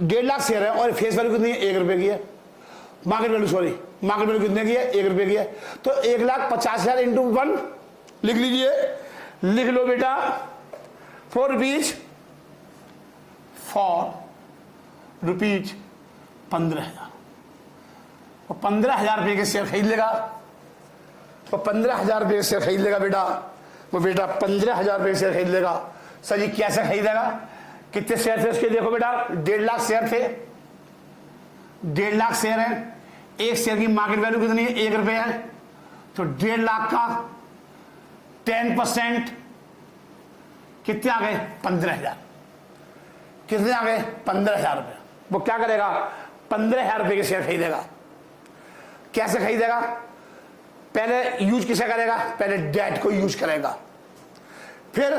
1.5 लाख शेयर है, और फेस वैल्यू कितनी है? 1 रुपए की है। मार्केट वैल्यू मार्केट वैल्यू कितने की है? 1 रुपए की है। तो 1,50,000 इंटू 1 लिख लीजिए, लिख लो बेटा, 4 रुपीज 15,000। वो 15,000 रुपये के शेयर खरीद लेगा, वो 15,000 रुपये के शेयर खरीद लेगा बेटा, वो बेटा 15,000 रुपये के शेयर खरीद लेगा। सर जी कैसे खरीदेगा? कितने शेयर थे उसके? देखो बेटा 1.5 लाख शेयर थे, 1.5 लाख शेयर है, एक शेयर की मार्केट वैल्यू कितनी है? 1 रुपये है। तो 1.5 लाख का 10% कितने आ गए? 15,000। कितने आ गए? 15,000 रुपये। वो क्या करेगा? 15,000 रुपये के शेयर खरीदेगा। कैसे खरीदेगा? पहले यूज किसे करेगा? पहले डेट को यूज करेगा, फिर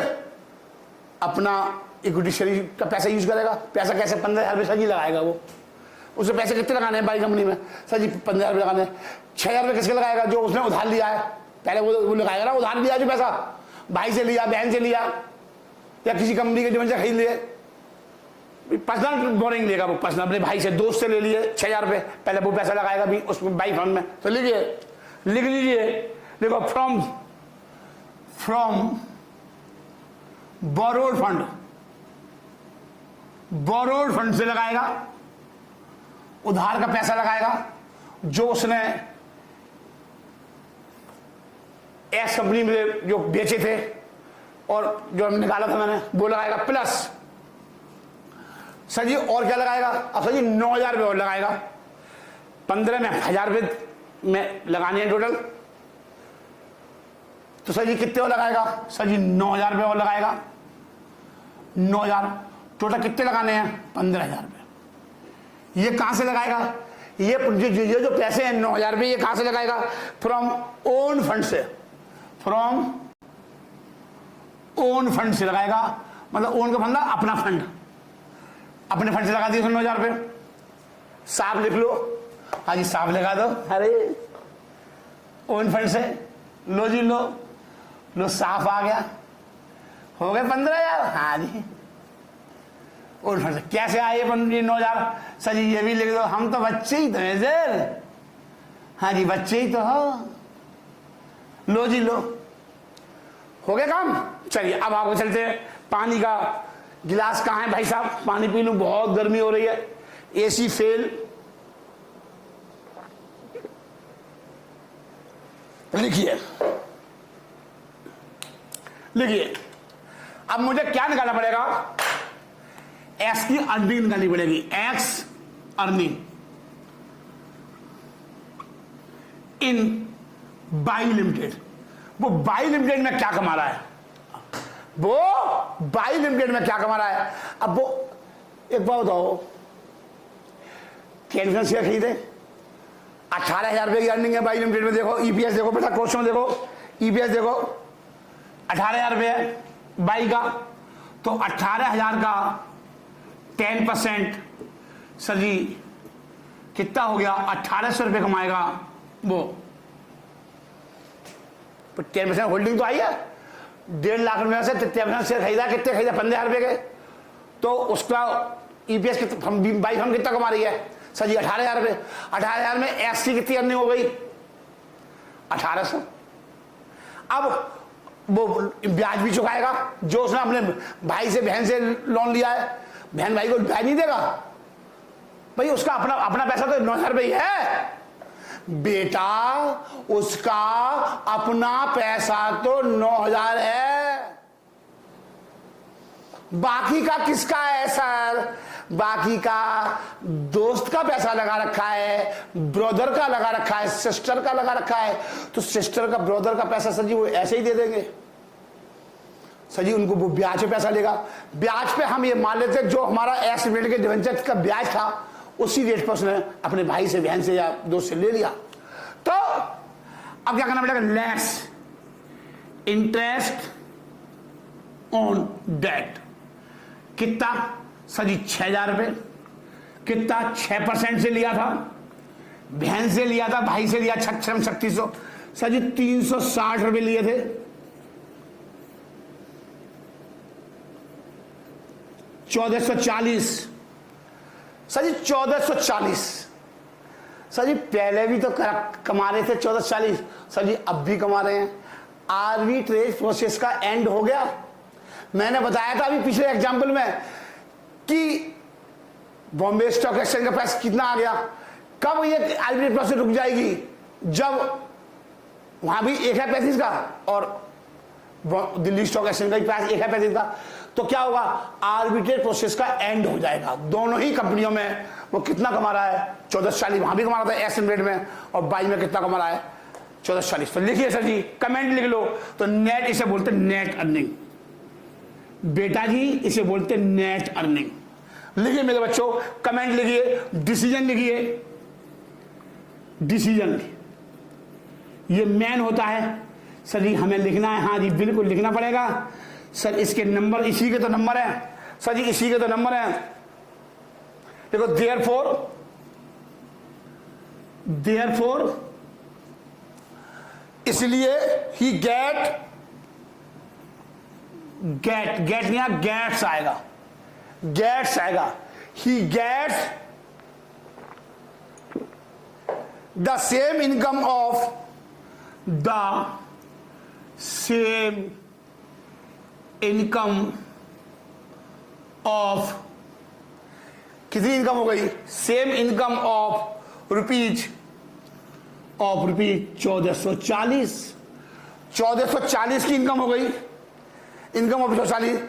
अपना इक्विटी शेयर का पैसा यूज करेगा। पैसा कैसे? 15,000 रुपये सर जी लगाएगा वो। उसने पैसे कितने लगाने हैं बाई कंपनी में? सर जी 15,000 रुपये लगाने। 6,000 रुपये किसके लगाएगा? जो उसने उधार लिया है, पहले वो लगाएगा ना, उधार लिया जो पैसा, भाई से लिया, बहन से लिया, या किसी कंपनी के डिवेंचर खरीद लिए, पर्सनल बोरिंग लेगा वो, पर्सनल अपने भाई से, दोस्त से ले लिए 6,000 रुपये, पहले वो पैसा लगाएगा भी उसमें बाई फंड में। तो लिखिए, लिख लीजिए, देखो फ्रॉम बोरोड फंड से लगाएगा, उधार का पैसा लगाएगा जो उसने एस कंपनी में जो बेचे थे और जो हमने निकाला था मैंने, वो लगाएगा, प्लस सर जी और क्या लगाएगा? अब सर जी 9,000 रुपये और लगाएगा। 15 में 1,000 रुपये में लगाने हैं टोटल, तो सर जी कितने और लगाएगा? सर जी 9,000 रुपये और लगाएगा। 9,000 टोटल कितने लगाने हैं? 15,000 रुपये। ये कहां से लगाएगा? ये जो पैसे हैं 9,000 रुपये, ये कहां से लगाएगा? फ्रॉम ओन फंड से, फ्रॉम ओन फंड से लगाएगा। मतलब ओन का फंड, अपना फंड, अपने फंड से लगा दिए 9,000 रुपये। साफ लिख लो, हाँ जी साफ लगा दो। अरे ओन फंड से, लो जी लो साफ आ गया, हो गए 15,000। हाँ जी ओन फंड से कैसे आए 9,000? सर जी ये भी लिख दो, हम तो बच्चे ही तो हैं सर। हाँ जी बच्चे ही तो हो, लो जी लो, हो गया काम। चलिए अब आपको चलते हैं, पानी का गिलास कहाँ है भाई साहब? पानी पी लूं, बहुत गर्मी हो रही है, एसी फेल। लिखिए अब मुझे क्या निकालना पड़ेगा? एक्स की अर्निंग निकालनी पड़ेगी, x earning in by limited. वो बाई लिमिटेड में क्या कमा रहा है? वो बाई लिमिटेड में क्या कमा रहा है? अब वो एक बात बताओ, कैंसन शेयर खरीदे, 18,000 रुपये की अर्निंग है बाई लिमिटेड में। देखो ईपीएस देखो बेटा, क्वेश्चन देखो, ईपीएस देखो, 18,000 रुपये है बाई का, तो 18,000 का 10% सर जी कितना हो गया? 1,800 रुपये कमाएगा वो। 10% होल्डिंग तो आई है, 1.5 लाख रुपये से 10% शेयर खरीदा, कितने खरीदा? 15,000 रुपये के। तो उसका ईपीएस बाई हम कितना कमा रही है? सर जी 18,000 रुपये। 18,000 में एक्स की कितनी अर्निंग हो गई? 1,800। अब वो ब्याज भी चुकाएगा जो उसने अपने भाई से, बहन से लोन लिया है। बहन भाई को ब्याज नहीं देगा भाई, उसका अपना पैसा तो 9,000 रुपये है बेटा, उसका अपना पैसा तो 9,000 है। बाकी का किसका है सर? बाकी का दोस्त का पैसा लगा रखा है, ब्रदर का लगा रखा है, सिस्टर का लगा रखा है। तो सिस्टर का, ब्रदर का पैसा सर जी वो ऐसे ही दे देंगे सर जी, उनको वो ब्याज पे पैसा लेगा। ब्याज पे हम ये मान लेते हैं जो हमारा एक्स लिमिटेड के डिवेंचर का ब्याज था, उसी रेट पर उसने अपने भाई से, बहन से या दोस्त से ले लिया। तो अब क्या करना पड़ेगा? Less interest on debt. कितना? सर जी 6,000 रुपये। कितना? 6% से लिया था, बहन से लिया था, भाई से लिया 3600। सर जी 360 रुपये लिए थे। 1440। सर जी 1440। सर जी पहले भी तो कमा रहे थे 1440, सर जी अब भी कमा रहे हैं। आर्बिट्रेज प्रोसेस का एंड हो गया। मैंने बताया था अभी पिछले एग्जाम्पल में कि बॉम्बे स्टॉक एक्सचेंज का प्राइस कितना आ गया। कब ये आर्बिट्रेज प्रोसेस रुक जाएगी? जब वहां भी 1 है 35 का और दिल्ली स्टॉक एक्सचेंज का भी प्राइस 1 है 35 का। तो क्या होगा? आर्बिट्रेज प्रोसेस का एंड हो जाएगा। दोनों ही कंपनियों में वो कितना कमा रहा है? 1440। वहां भी कमा रहा था एक्स लिमिटेड में, और बाई में कितना कमा रहा है? 1440। तो लिखिए सर जी, कमेंट लिख लो। तो नेट, इसे बोलते नेट अर्निंग बेटा जी, इसे बोलते नेट अर्निंग। लिखिए मेरे बच्चों, कमेंट लिखिए। डिसीजन लिखिए, डिसीजन ये मैन होता है सर जी, हमें लिखना है। हाँ जी बिल्कुल लिखना पड़ेगा सर। इसके नंबर, इसी के तो नंबर है, सर जी इसी के तो नंबर हैं। देखो देयरफॉर इसलिए ही गेट नहीं गेट्स आएगा, he gets the same income of कितनी इनकम हो गई? सेम इनकम ऑफ रुपीज 1440 की इनकम हो गई, income of 1440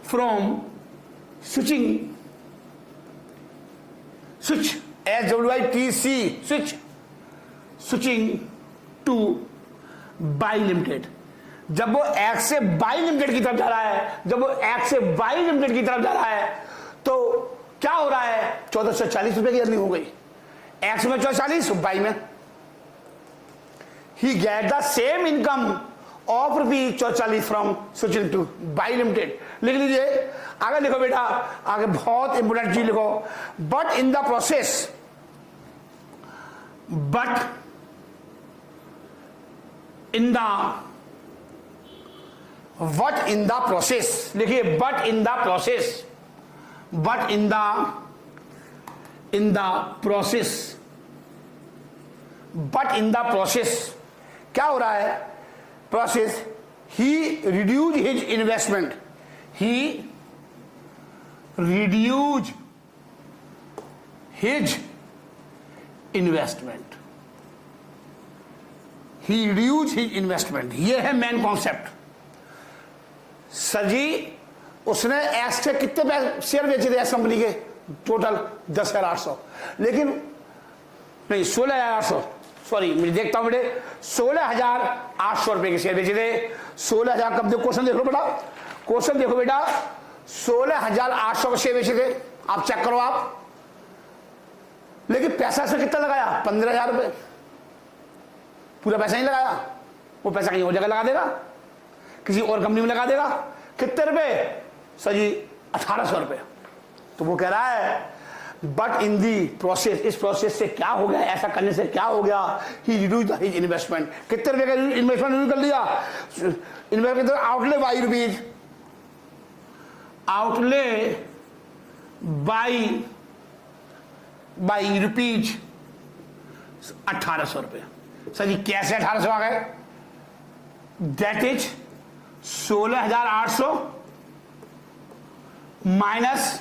from switch switching to Y limited. जब वो एक्स से बाई लिमिटेड की तरफ जा रहा है, तो क्या हो रहा है? 1440 रुपए की अर्निंग हो गई, एक्स में 1440, बाई में he get the same income of rupees 1440 from switching to Y limited. लिख लीजिए, आगे लिखो बेटा, आगे बहुत इंपोर्टेंट चीज लिखो, बट इन द प्रोसेस लिखिए, बट इन द प्रोसेस क्या हो रहा है? प्रोसेस ही रिड्यूज हिज इन्वेस्टमेंट, ये है मेन कॉन्सेप्ट। सर जी उसने एक्स के कितने शेयर बेचे थे एक्स कंपनी के? टोटल 10,800, लेकिन नहीं 16,800, सॉरी मैं देखता हूं बेटे, 16,800 रुपए के शेयर बेचे थे। 16,000 कब? देखो क्वेश्चन देख लो बेटा, क्वेश्चन देखो बेटा, 16,800 के शेयर बेचे थे, आप चेक करो आप। लेकिन पैसा से कितना लगाया? 15,000 रुपए। पूरा पैसा नहीं लगाया, वो पैसा कहीं और जगह लगा देगा, किसी और कंपनी में लगा देगा। कितने रुपए? सर जी 1,800 रुपए। तो वो कह रहा है बट इन दी प्रोसेस, इस प्रोसेस से क्या हो गया, ऐसा करने से क्या हो गया? ही रिड्यूज हिज इन्वेस्टमेंट। कितने रुपए का इन्वेस्टमेंट रिड्यूज कर लिया? Investment outlay by rupees, by rupees 1,800 रुपए। सर जी कैसे 1,800 आ गए? दैट इज 16,800 माइनस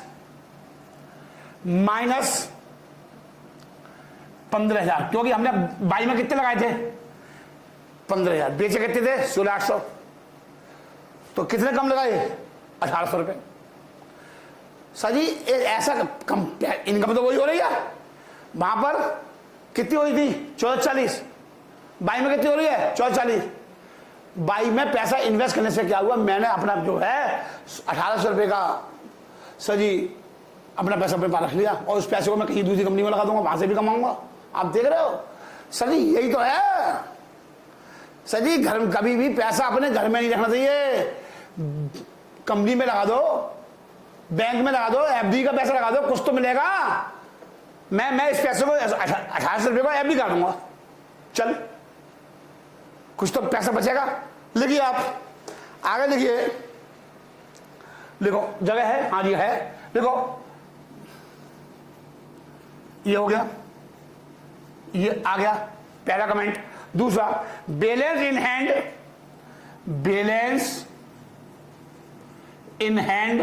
15,000, क्योंकि हमने बाई में कितने लगाए थे? 15,000, बेचे कितने थे? 16,800, तो कितने कम लगाए? 1,800 रुपए। सर जी ऐसा इनकम तो वही हो रही है, वहां पर कितनी हुई थी? 1440, बाई में कितनी हो रही है? 1440। बाई में पैसा इन्वेस्ट करने से क्या हुआ? मैंने अपना जो है 1,800 रुपए का सर जी अपना पैसा अपने पास रख लिया, और उस पैसे को मैं कहीं दूसरी कंपनी में लगा दूंगा, वहां से भी कमाऊंगा। आप देख रहे हो सर जी, यही तो है सर जी। घर कभी भी पैसा अपने घर में नहीं रखना चाहिए, कंपनी में लगा दो, बैंक में लगा दो, एफडी का पैसा लगा दो, कुछ तो मिलेगा। मैं इस पैसे को 1,800 रुपए को एफडी काटूंगा, चल कुछ तो पैसा बचेगा। लिखिए आप आगे, लिखिए, लिखो, जगह है, हाँ जी है, लिखो। ये हो गया, ये आ गया पहला कमेंट। दूसरा, बैलेंस इन हैंड,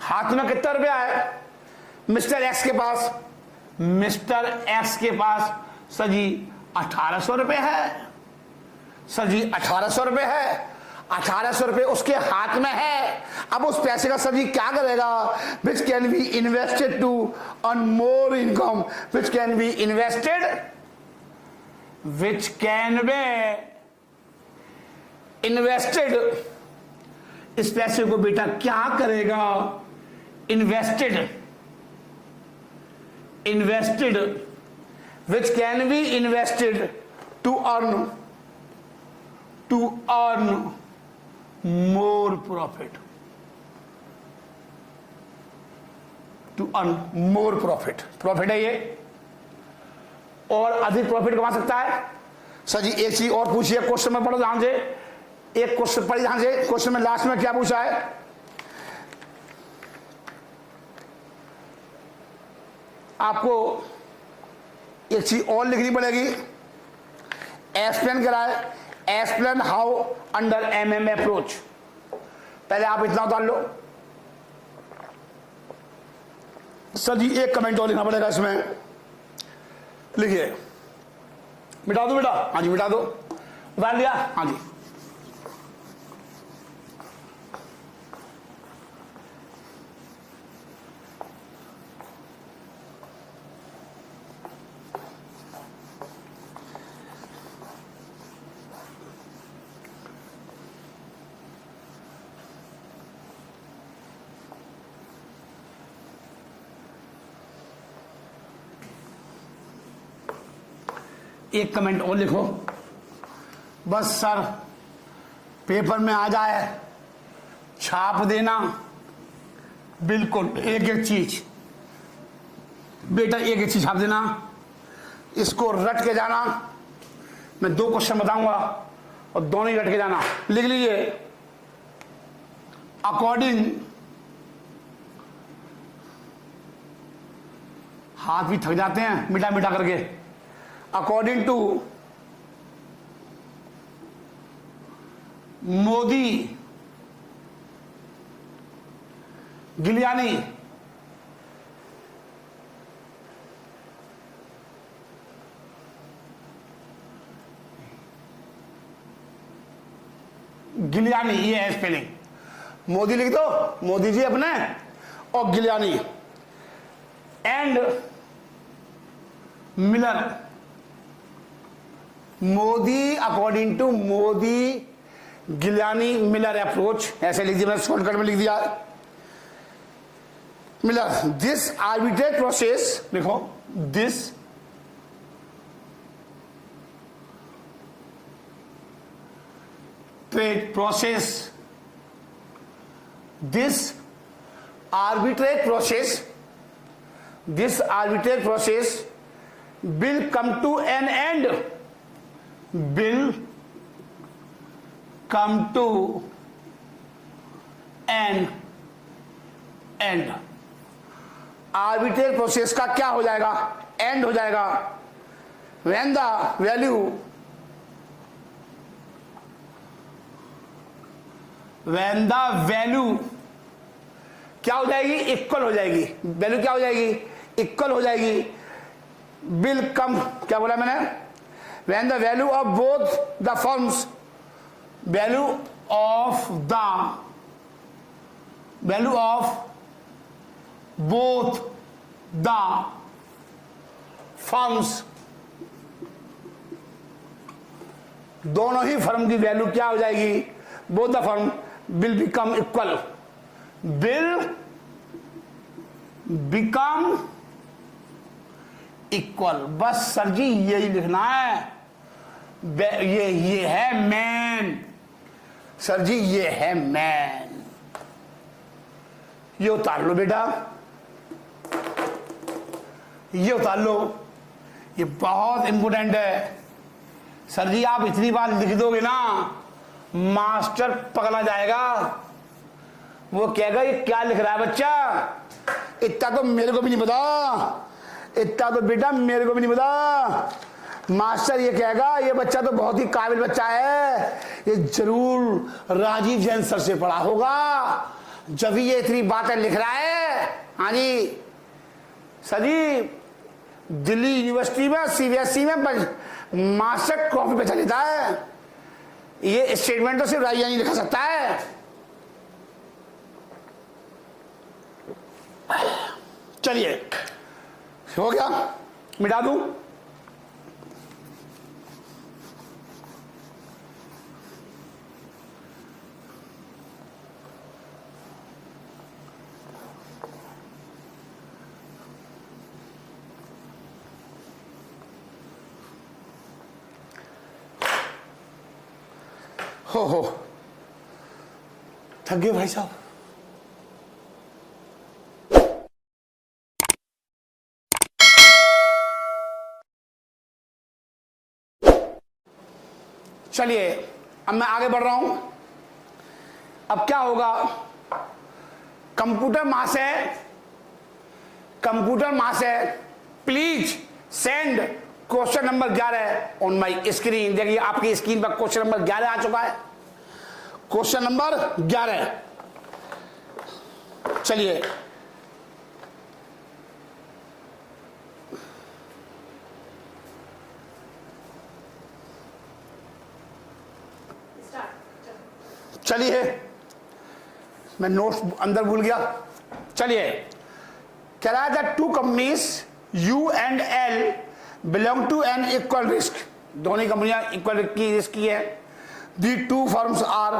हाथ में कितना रुपया है? मिस्टर एक्स के पास सर जी 1,800 रुपए है। सर जी 1,800 रुपए है, 1,800 रुपए उसके हाथ में है। अब उस पैसे का सर जी क्या करेगा? Which can be invested to earn more income, which can be invested. इस पैसे को बेटा क्या करेगा? Invested, which can be invested to earn more profit, to earn more profit. Profit है ये, और अधिक प्रॉफिट कमा सकता है। सर जी एक चीज और पूछिए, क्वेश्चन में पढ़ो ध्यान से, एक क्वेश्चन पढ़िए ध्यान से, क्वेश्चन में लास्ट में क्या पूछा है, आपको एक चीज और लिखनी पड़ेगी। एक्सप्लेन करा है, explain how under MM approach. पहले आप इतना उतार लो। सर जी एक कमेंट और लिखना पड़ेगा इसमें, लिखिए। मिटा दो बेटा, हाँ जी मिटा दो, उतार लिया, हाँ जी। एक कमेंट और लिखो बस सर, पेपर में आ जाए, छाप देना, बिल्कुल एक एक चीज बेटा, एक एक चीज छाप देना, इसको रट के जाना। मैं 2 क्वेश्चन बताऊंगा और दोनों ही रट के जाना। लिख लीजिए, अकॉर्डिंग, हाथ भी थक जाते हैं मिटा मिटा करके, अकॉर्डिंग टू मोदी गिलियानी गिलियानी, ये है स्पेलिंग, मोदी लिख दो, मोदी जी अपने, और Giliani and Miller, Modi according to Modigliani Miller approach, ऐसे लिख दिया, मैंने शॉर्टकट में लिख दिया मिलर। दिस आर्बिट्रेट प्रोसेस, देखो this trade process, this arbitrate process, this arbitrary process will come to an end, will come to an end। arbitrary process का क्या हो जाएगा, end हो जाएगा, when the value, when the value क्या हो जाएगी, इक्वल हो जाएगी, वैल्यू क्या हो जाएगी, इक्वल हो जाएगी, विल कम, क्या बोला मैंने, when the value of both the firms, value of the, value of both the firms, दोनों ही फर्म की वैल्यू क्या हो जाएगी, both the firm will become equal, will become equal। बस सर जी यही लिखना है, ये है मैन, सर जी ये है मैन, ये उतार लो बेटा, ये उतार लो, ये बहुत इंपोर्टेंट है। सर जी आप इतनी बार लिख दोगे ना, मास्टर पकड़ा जाएगा, वो कहेगा ये क्या लिख रहा है बच्चा, इतना तो मेरे को भी नहीं पता, इतना तो बेटा मेरे को भी नहीं पता। मास्टर ये कहेगा ये बच्चा तो बहुत ही काबिल बच्चा है, ये जरूर राजीव जैन सर से पढ़ा होगा, जब ये इतनी बातें लिख रहा है। हाँ जी सर जी, दिल्ली यूनिवर्सिटी में सीबीएसई में मास्टर कॉपी पे चलता है, ये स्टेटमेंट तो सिर्फ राजीव नहीं लिखा सकता है। चलिए हो गया, मिटा दूं, हो थक गए भाई साहब। चलिए अब मैं आगे बढ़ रहा हूं। अब क्या होगा, कंप्यूटर मास है, please send question number 11 on my screen. देखिए आपकी स्क्रीन पर क्वेश्चन नंबर 11 आ चुका है, क्वेश्चन नंबर 11। चलिए चलिए, मैं नोट्स अंदर भूल गया। चलिए, कह रहा है that two companies U and L belong to an equal risk. दोनों कंपनियां इक्वल की रिस्क की है। The two firms are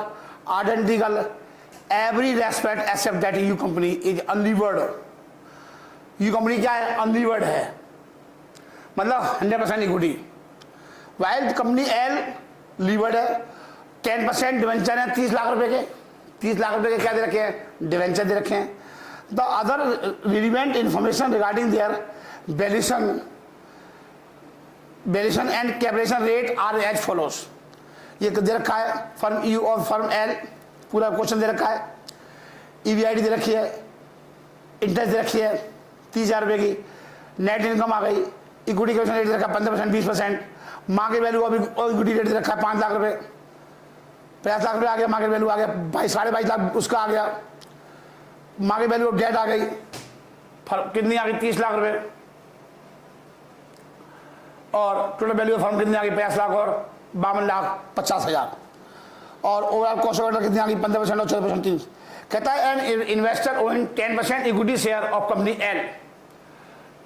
identical every respect except that U company is unlevered. U company क्या है, अनलीवर्ड है, मतलब 100% equity. While company L levered है, 10% डिवेंचर है 30 लाख रुपए के। 30 लाख रुपए के क्या दे रखे हैं, डिवेंचर दे रखे हैं। The other relevant information regarding their valuation and capitalization rate are as follows. ये दे रखा है फर्म यू और फर्म एल, पूरा क्वेश्चन दे रखा है। ईवीआईडी दे रखी है, इंटरेस्ट दे रखी है 30,000 रुपए की, नेट इनकम आ गई, इक्विटी कैपिटल रेट दे रखा है 15% 20%, मार्केट वैल्यू अभी इक्विटी रेट दे रखा है 5 लाख रुपए, 50 लाख रुपए आ गया, मार्केट वैल्यू आ गया 22.5 लाख उसका आ गया, मार्केट वैल्यू ऑफ डेट आ गई, कितनी आ गई 30 लाख रुपए, और टोटल वैल्यू ऑफ फर्म कितनी आ गई 50 लाख और 52,50,000, और ओवरऑल कॉस्ट ऑफ कितनी आ गई 15% और 14%। कहता है an investor own 10% equity share of company L.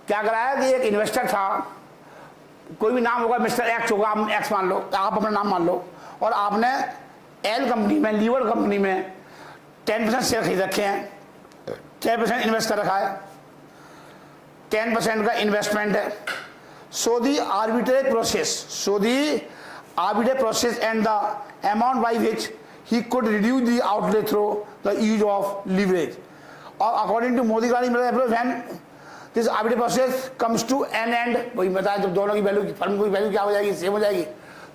क्या कराया कि एक इन्वेस्टर था, कोई भी नाम होगा, मिस्टर एक्स होगा, आप एक्स मान लो, आप अपना नाम मान लो, और आपने एल कंपनी में, लीवर कंपनी में 10% शेयर खरीद रखे हैं, 10% इन्वेस्ट कर रखा है, 10% का इन्वेस्टमेंट है। So the arbitrage process and the amount by which he could reduce the outlay through the use of leverage, और according to Modigliani when this arbitrage process comes to an end, वही बताया जब दोनों की value, firm की value क्या हो जाएगी, सेम हो जाएगी,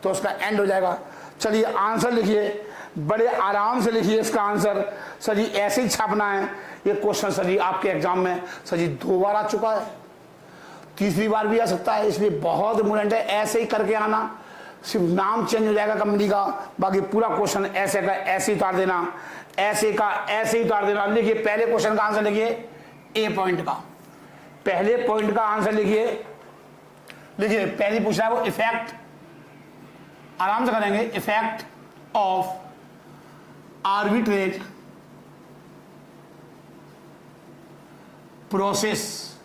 तो उसका एंड हो जाएगा। चलिए आंसर लिखिए, बड़े आराम से लिखिए इसका आंसर। सर जी ऐसे ही छापना है ये क्वेश्चन। सर जी आपके एग्जाम में सर जी 2 बार आ चुका है, तीसरी बार भी आ सकता है, इसलिए बहुत इंपॉर्टेंट है ऐसे ही करके आना। सिर्फ नाम चेंज हो जाएगा कंपनी का, बाकी पूरा क्वेश्चन ऐसे का ऐसे ही उतार देना, ऐसे का ऐसे ही उतार देना। लिखिए पहले क्वेश्चन का आंसर लिखिए, ए पॉइंट का पहले पॉइंट का आंसर लिखिए। लिखिए पहले पूछना है वो इफेक्ट, आराम से करेंगे, effect of arbitrage process,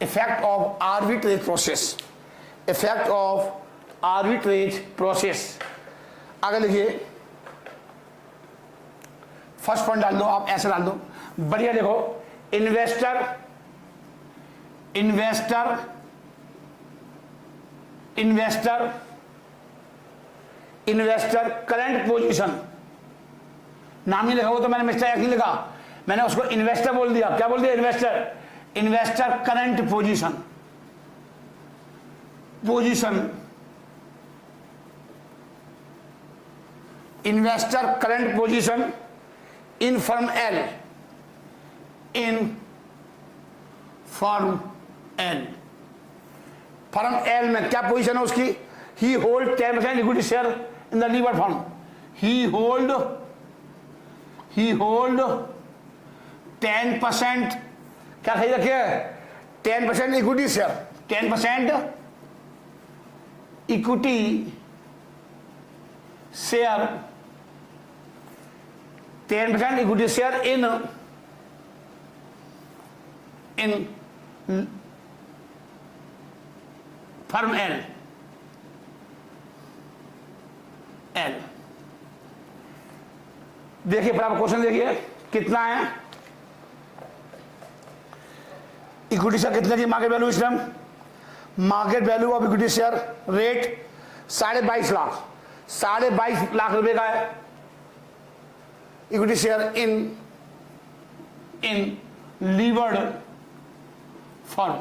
effect of arbitrage process, effect of arbitrage process. आगे लिखिए, फर्स्ट पॉइंट डाल दो आप, ऐसे डाल दो, बढ़िया देखो, इन्वेस्टर करंट पोजीशन, नाम ही लिखा हो तो मैंने मिस्टर एक्स नहीं लिखा, मैंने उसको इन्वेस्टर बोल दिया। क्या बोल दिया, investor current position investor current position in firm L, firm L में क्या पोजीशन है उसकी, he hold 10% equity share in the lever firm, he hold 10%, क्या खरीद रखिए 10% equity share, 10% equity share, 10% equity share in firm L. देखिए बराबर question देखिए कितना है, इक्विटी शेयर कितने की मार्केट वैल्यू, इस time market value of equity share rate 22.5 lakh, 22.5 lakh रुपए का है equity share in levered firm,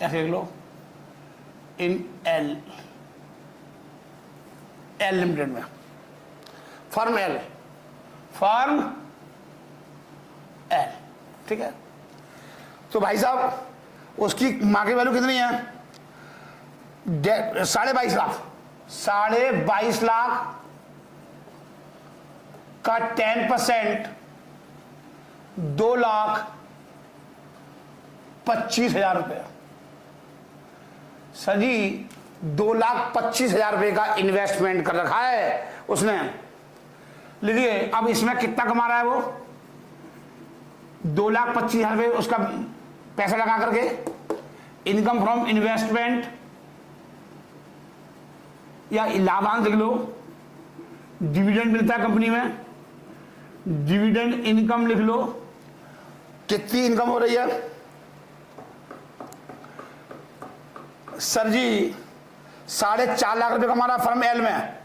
ऐसे लिख लो, इन एल लिमिटेड में, फर्म एल, ठीक है। तो भाई साहब उसकी मार्केट वैल्यू कितनी है? 22.5 लाख, 22.5 लाख का 10% 2,25,000 रुपये। सर जी 2,25,000 रुपये का इन्वेस्टमेंट कर रखा है उसने। लिखिए अब इसमें कितना कमा रहा है वो? 2,25,000 रुपये उसका पैसा लगा करके, इनकम फ्रॉम इन्वेस्टमेंट या लाभांश लिख लो, डिविडेंड मिलता है कंपनी में, डिविडेंड इनकम लिख लो। कितनी इनकम हो रही है सर जी? 4.5 लाख रुपए कमा रहा है फर्म एल में।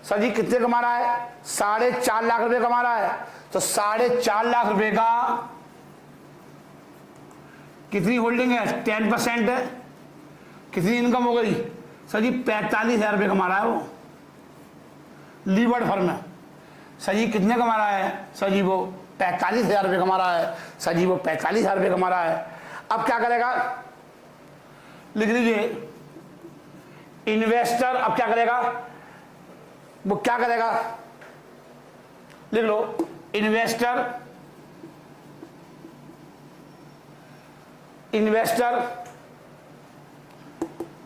सर जी कितने कमा रहा है? 4.5 लाख रुपए कमा रहा है। तो 4.5 लाख रुपए का कितनी होल्डिंग है? 10% है। कितनी इनकम हो गई सर जी? 45,000 रुपये कमा रहा है वो लीवर्ड फर्म में। सर जी कितने कमा रहा है? सर जी वो 45,000 रुपये कमा रहा है। सर जी वो 45,000 रुपये कमा रहा है। अब क्या करेगा? लिख लीजिए इन्वेस्टर। अब क्या करेगा वो? क्या करेगा? लिख लो investor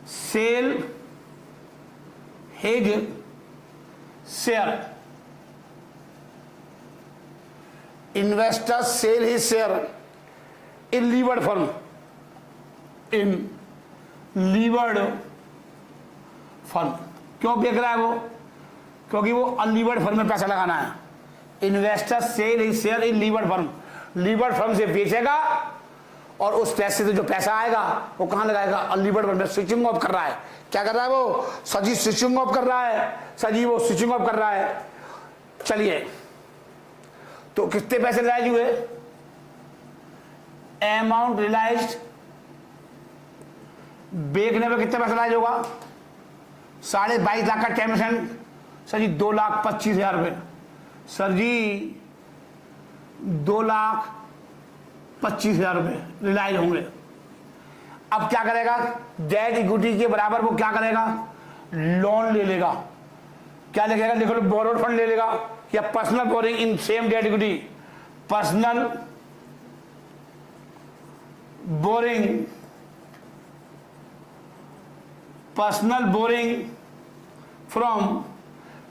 sell his share, investor sell his share in levered firm, क्यों बेच रहा है वो? क्योंकि वो अनलीवर्ड फर्म में पैसा लगाना है। Investor sell his share in levered firm, levered firm से बेचेगा और उस पैसे से जो पैसा आएगा वो कहां लगाएगा? अनलीवर्ड फर्म में। स्विचिंग ऑफ कर रहा है। क्या कर रहा है वो? सजी स्विचिंग ऑफ कर रहा है। सजी वो स्विचिंग ऑफ कर रहा है। चलिए तो कितने पैसे रिलाइज हुए? अमाउंट रिलाइज्ड बेचने में कितने पैसे रिलाइज होगा? 22.5 लाख का 10%, सर जी 2,25,000 रुपये। सर जी 2,25,000 रुपये रिलाइज होंगे। अब क्या करेगा? डेट इक्विटी के बराबर वो क्या करेगा? लोन ले लेगा। क्या लिखेगा? लिखो बोरोड फंड ले लेगा या personal borrowing in same debt equity, personal boring from,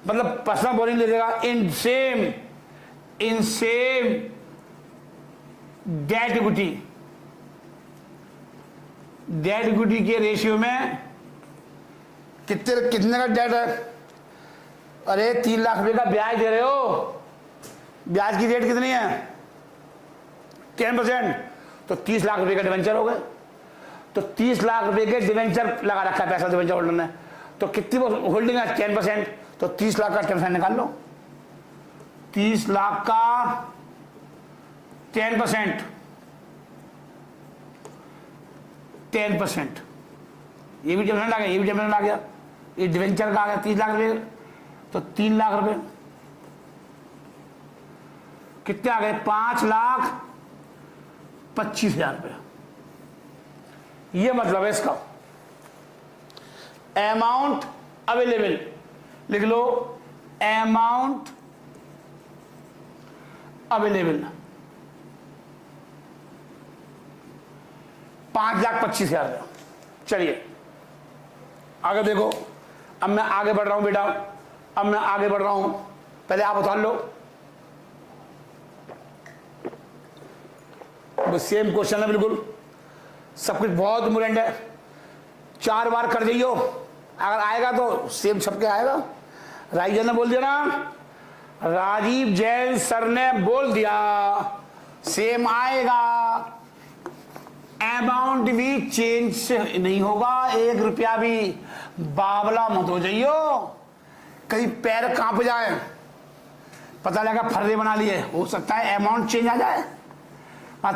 मतलब पर्सनल बोरिंग ले लेगा इन सेम डेट इक्विटी के रेशियो में कितने का डेट है? अरे 3 लाख रुपए का ब्याज दे रहे हो। ब्याज की रेट कितनी है? 10%। तो 30 लाख रुपए का डिवेंचर हो गए। तो 30 लाख रुपए के डिवेंचर लगा रखा है पैसा डिवेंचर होल्डर ने। तो कितनी होल्डिंग है? 10%। तो 30 लाख का 10% निकाल लो। 30 लाख का 10%, 10%, ये भी 10% आ गया, ये भी 10% आ गया, ये डिवेंचर का आ गया 30 लाख रुपए। तो 3 लाख रुपए कितने आ गए? 5,25,000 रुपए। ये मतलब है इसका। अमाउंट अवेलेबल लिख लो, अमाउंट अवेलेबल 5,25,000 रुपया। चलिए आगे देखो। अब मैं आगे बढ़ रहा हूं बेटा, अब मैं आगे बढ़ रहा हूं। पहले आप उतार लो, सेम क्वेश्चन है बिल्कुल, सब कुछ बहुत इम्पोर्टेंट है। 4 बार कर जाइयो, अगर आएगा तो सेम छपके आएगा। राजीव ने बोल दिया ना, राजीव जैन सर ने बोल दिया सेम आएगा। अमाउंट भी चेंज नहीं होगा, 1 रुपया भी। बावला मत हो जाइयो, कहीं पैर कांप जाए, पता लगा फर्रे बना लिए, हो सकता है अमाउंट चेंज आ जाए,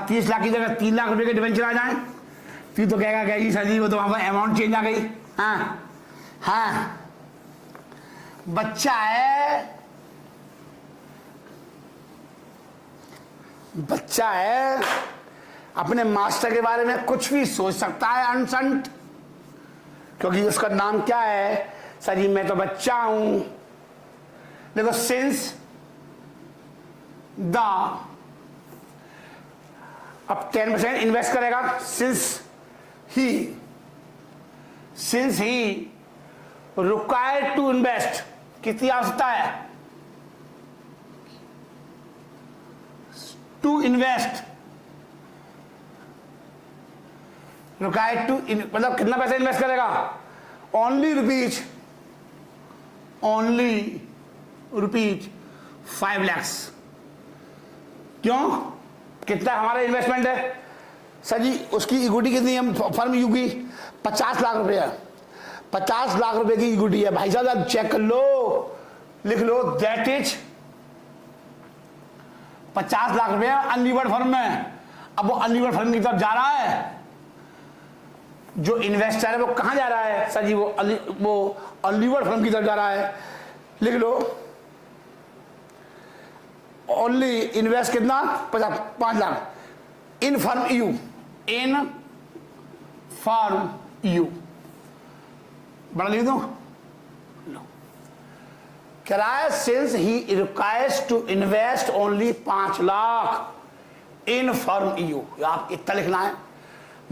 30 लाख की जगह 3 लाख रुपए के डिवेंचर आ जाए, फिर तो कहेगा कहेगी सर जी वो तो वहां पर अमाउंट चेंज आ गई। हाँ हाँ, बच्चा है, बच्चा है, अपने मास्टर के बारे में कुछ भी सोच सकता है अनसंट, क्योंकि उसका नाम क्या है, सर जी मैं तो बच्चा हूं। देखो सिंस द, अब 10% इन्वेस्ट करेगा, since he required to invest, कितनी आवश्यकता है टू इन्वेस्ट, रिक्वायर्ड टू, मतलब कितना पैसा इन्वेस्ट करेगा, ओनली रुपीज 5 लाख। क्यों, कितना हमारा इन्वेस्टमेंट है सर जी, उसकी इक्विटी कितनी है फर्म यू की, 50 लाख रुपए है, 50 लाख रुपए की इक्विटी है भाई साहब, चेक कर लो, लिख लो, दैट इज 50 लाख रुपए अनलीवर्ड फर्म में। अब वो अनलीवर्ड फर्म की तरफ जा रहा है, जो इन्वेस्टर है वो कहां जा रहा है सर जी, वो अनलीवर्ड फर्म की तरफ जा रहा है, लिख लो, ओनली इन्वेस्ट कितना, 5 लाख इन फर्म यू, बड़ा लिख दो, कह रहा है since he requires to invest only 5 lakh in firm U, आप इतना लिखना है,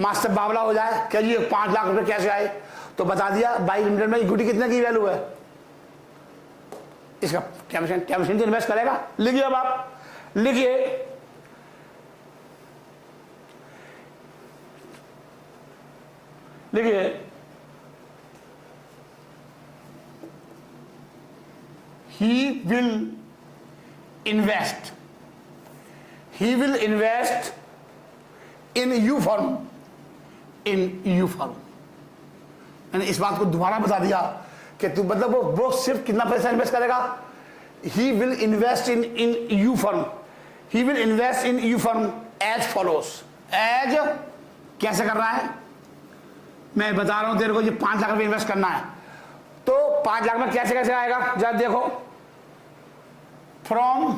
मास्टर बावला हो जाए, क्या जी 5 लाख रुपए कैसे आए, तो बता दिया बाई लिमिटेड में इक्विटी कितने की वैल्यू है, इसका कैमशन इन्वेस्ट करेगा। लिखिए, अब आप लिखिए, he will invest in you firm, मैंने इस बात को दोबारा बता दिया कि तू मतलब वो सिर्फ कितना पैसा इन्वेस्ट करेगा, he will invest in you firm, he will invest in you firm as follows, as कैसे कर रहा है, मैं बता रहा हूं तेरे को, ये 5 लाख रुपए इन्वेस्ट करना है, तो 5 लाख में कैसे कैसे आएगा, जरा देखो, फ्रॉम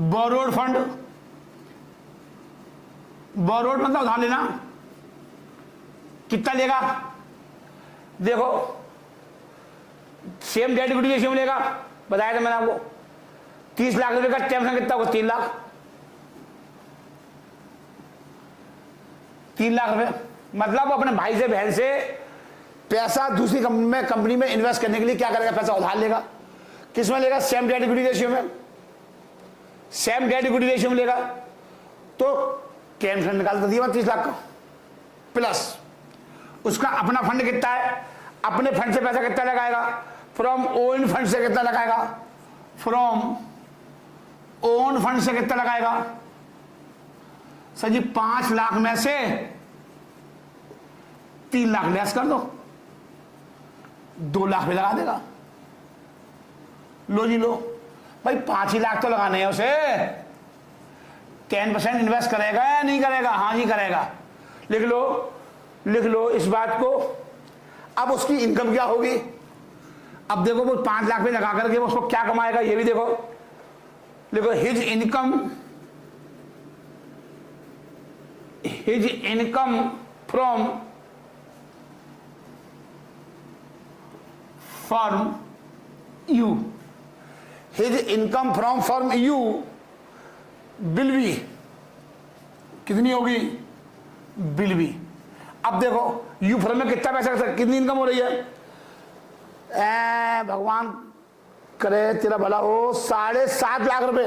बोरोड फंड, बोरोड मतलब उधार लेना, कितना लेगा, देखो सेम डेट इक्विटी रेशियो लेगा, बताया था मैंने आपको, 30 लाख रुपए का टेंशन कितना होगा, 3 लाख, 3 लाख रुपए, मतलब अपने भाई से बहन से पैसा दूसरी कंपनी में इन्वेस्ट करने के लिए क्या करेगा, पैसा उधार लेगा, किसमें लेगा, सेम डेट इक्विटी रेशियो में, सेम डेट इक्विटी रेशियो में लेगा, तो टेंशन निकाल तो दिया 30 लाख का, प्लस उसका अपना फंड कितना है, अपने फंड से पैसा कितना लगाएगा, फ्रॉम ओन फंड से कितना लगाएगा, फ्रॉम ओन फंड से कितना लगाएगा सर जी, 5 लाख में से 3 लाख लेस कर दो, 2 लाख में लगा देगा, लो जी लो भाई, 5 ही लाख तो लगाने हैं उसे, 10% इन्वेस्ट करेगा या नहीं करेगा, हाँ जी करेगा, लिख लो इस बात को। अब उसकी इनकम क्या होगी, अब देखो वो 5 लाख में लगा करके वो उसको क्या कमाएगा, ये भी देखो, his income from firm you, his income from firm you will be, कितनी होगी, विल बी। अब देखो यू फर्म में कितना पैसा, कितनी इनकम हो रही है, भगवान करे तेरा भला हो, 7.5 लाख रुपए,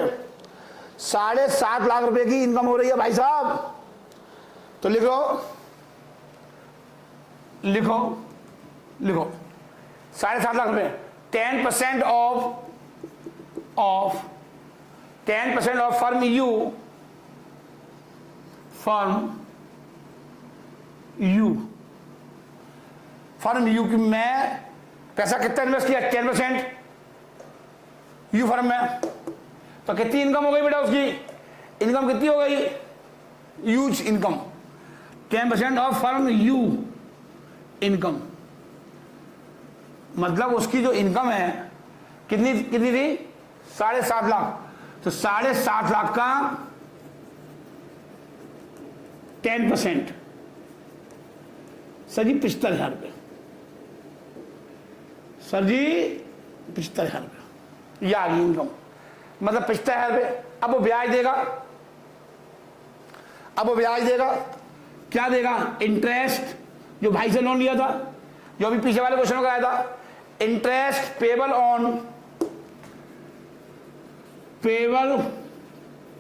7.5 लाख रुपए की इनकम हो रही है भाई साहब, तो लिखो 7.5 लाख रुपए, 10% ऑफ फर्म फर्म यू की मैं पैसा कितना इन्वेस्ट किया 10% यू फर्म में, तो कितनी इनकम हो गई बेटा उसकी, इनकम कितनी हो गई, use income 10% of firm you income, मतलब उसकी जो इनकम है कितनी कितनी थी 7.5 लाख, तो 7.5 लाख का 10% सर जी 75,000 रुपये, सर जी 75,000 रुपये, यह आ गई इनकम, मतलब 75,000 रुपये। अब वो ब्याज देगा, अब वो ब्याज देगा, क्या देगा, इंटरेस्ट, जो भाई से लोन लिया था, जो अभी पीछे वाले क्वेश्चन में कराया था, interest payable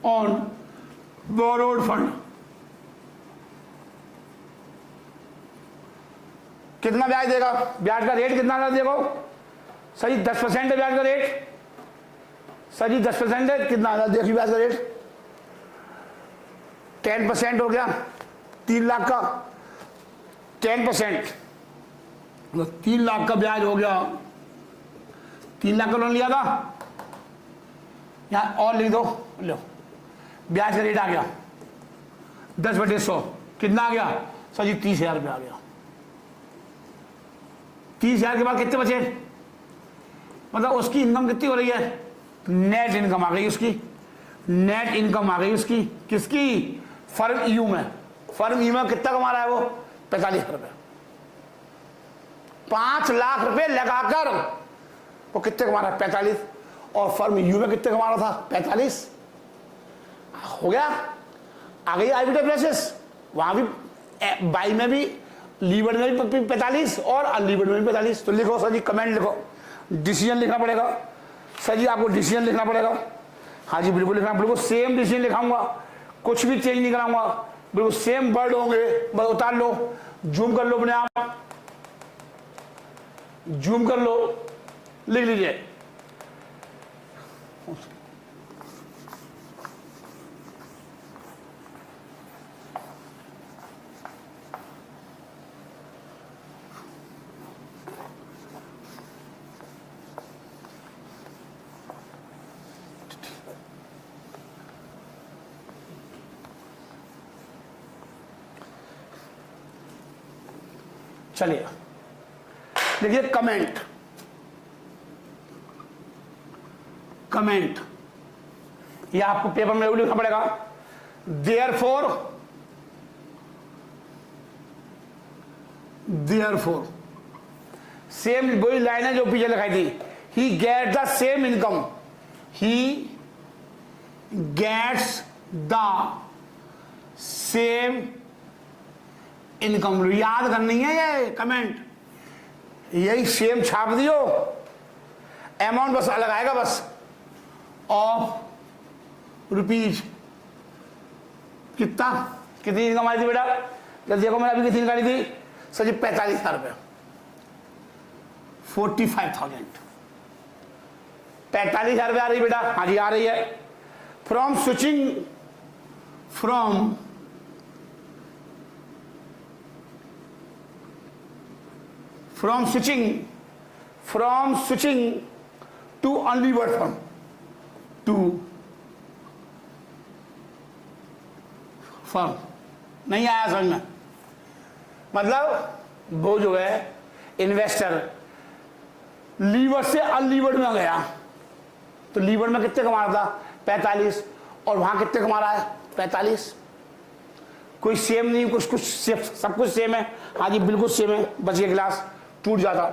on borrowed fund, कितना ब्याज देगा, ब्याज का रेट कितना था देखो सर जी 10% है ब्याज का रेट, सर जी 10% है, कितना था देखिए ब्याज का रेट 10% हो गया 3 लाख का 10%, 3 लाख का ब्याज हो गया, 3 लाख का लोन लिया था, यहां और लिख दो, लो ब्याज का रेट आ गया 10/100, कितना आ गया सर जी 30,000 रुपये आ गया। 30,000 के बाद कितने बचे, मतलब उसकी इनकम कितनी हो रही है, नेट इनकम आ गई उसकी, नेट इनकम आ गई उसकी, किसकी, फर्म यू में, फर्म यू में कितना कमा रहा है वो 45,000 रुपये, 5 लाख रुपए लगाकर वो कितने कमा रहा है 45, और फर्म यू में कितने कमा रहा था 45, हो गया, आ गई आर्बिट्रेज प्रोसेस, वहां भी बाई में भी लीवर में भी 45 और अनलीवर में भी 45, तो लिखो सर जी कमेंट लिखो, डिसीजन लिखना पड़ेगा सर जी, आपको डिसीजन लिखना पड़ेगा, हाँ जी बिल्कुल लिखना, बिल्कुल सेम डिसीजन लिखाऊंगा, कुछ भी चेंज नहीं कराऊंगा, बिल्कुल सेम वर्ड होंगे, बस उतार लो, जूम कर लो अपने आप, जूम कर लो, लिख लीजिए। चलिए देखिए कमेंट, कमेंट ये आपको पेपर में लिखना पड़ेगा, देयरफॉर सेम वही लाइन है जो पीछे लिखाई थी, he get the same income, he gets the same income, याद करनी है ये कमेंट, यही सेम छाप दियो, अमाउंट बस अलग आएगा बस, ऑफ रुपीज, कितना, कितनी इनकम आई थी बेटा, जब देखो मैंने अभी कितनी निकाली थी सर जी 45,000 रुपये, 45,000, 45,000 रुपये आ रही बेटा, हाँ जी आ रही है, from switching to unlevered firm, to firm, नहीं आया समझ में, मतलब वो जो है इन्वेस्टर लीवर से अनलीवर्ड में गया, तो लीवर में कितने कमा रहा था 45, और वहां कितने कमा रहा है 45, कोई सेम नहीं, कुछ कुछ सब कुछ सेम है, हाँ जी बिल्कुल सेम है, बच गया गिलास टूट जाता,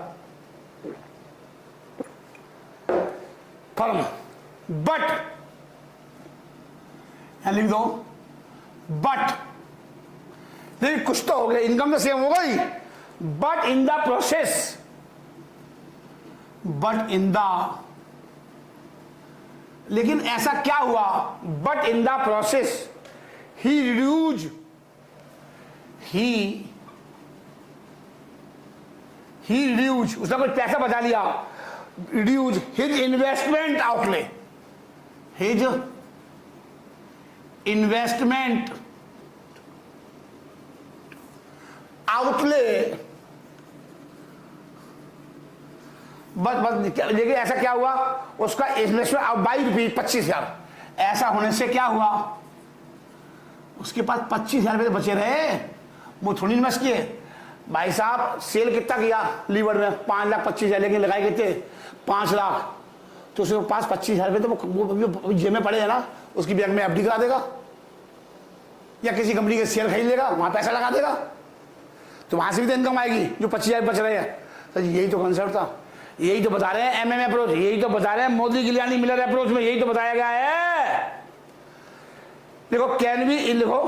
फर्म, बट यहां लिख दो, बट देखिए कुछ तो हो गया, इनकम तो सेम हो गई, बट इन द प्रोसेस, लेकिन ऐसा क्या हुआ, but in the process he reduce, उसने कुछ पैसा बचा लिया, reduce his investment outlay, his investment outlay, बस लेकिन ऐसा क्या हुआ, उसका इन्वेस्टमेंट 22 रुपये 25,000, ऐसा होने से क्या हुआ, उसके पास 25,000 रुपये बचे रहे, वो थोड़ी इन्वेस्ट किए। भाई साहब सेल कितना किया लीवर में, 5,25,000, लेकिन लगाए कितने 5 लाख, तो उसके पास 25,000 रुपये तो वो जेब में पड़े है ना, उसकी बैंक में एफडी करा देगा या किसी कंपनी के शेयर खरीद लेगा, वहां पैसा लगा देगा, तो वहां से भी तो इनकम आएगी जो 25,000 बच रहे हैं। तो यही तो कंसेप्ट था, यही तो बता रहे हैं एमएम अप्रोच, यही तो बता रहे हैं मोदी गिलानी मिलर अप्रोच में, यही तो बताया गया है। देखो कैन बी लिखो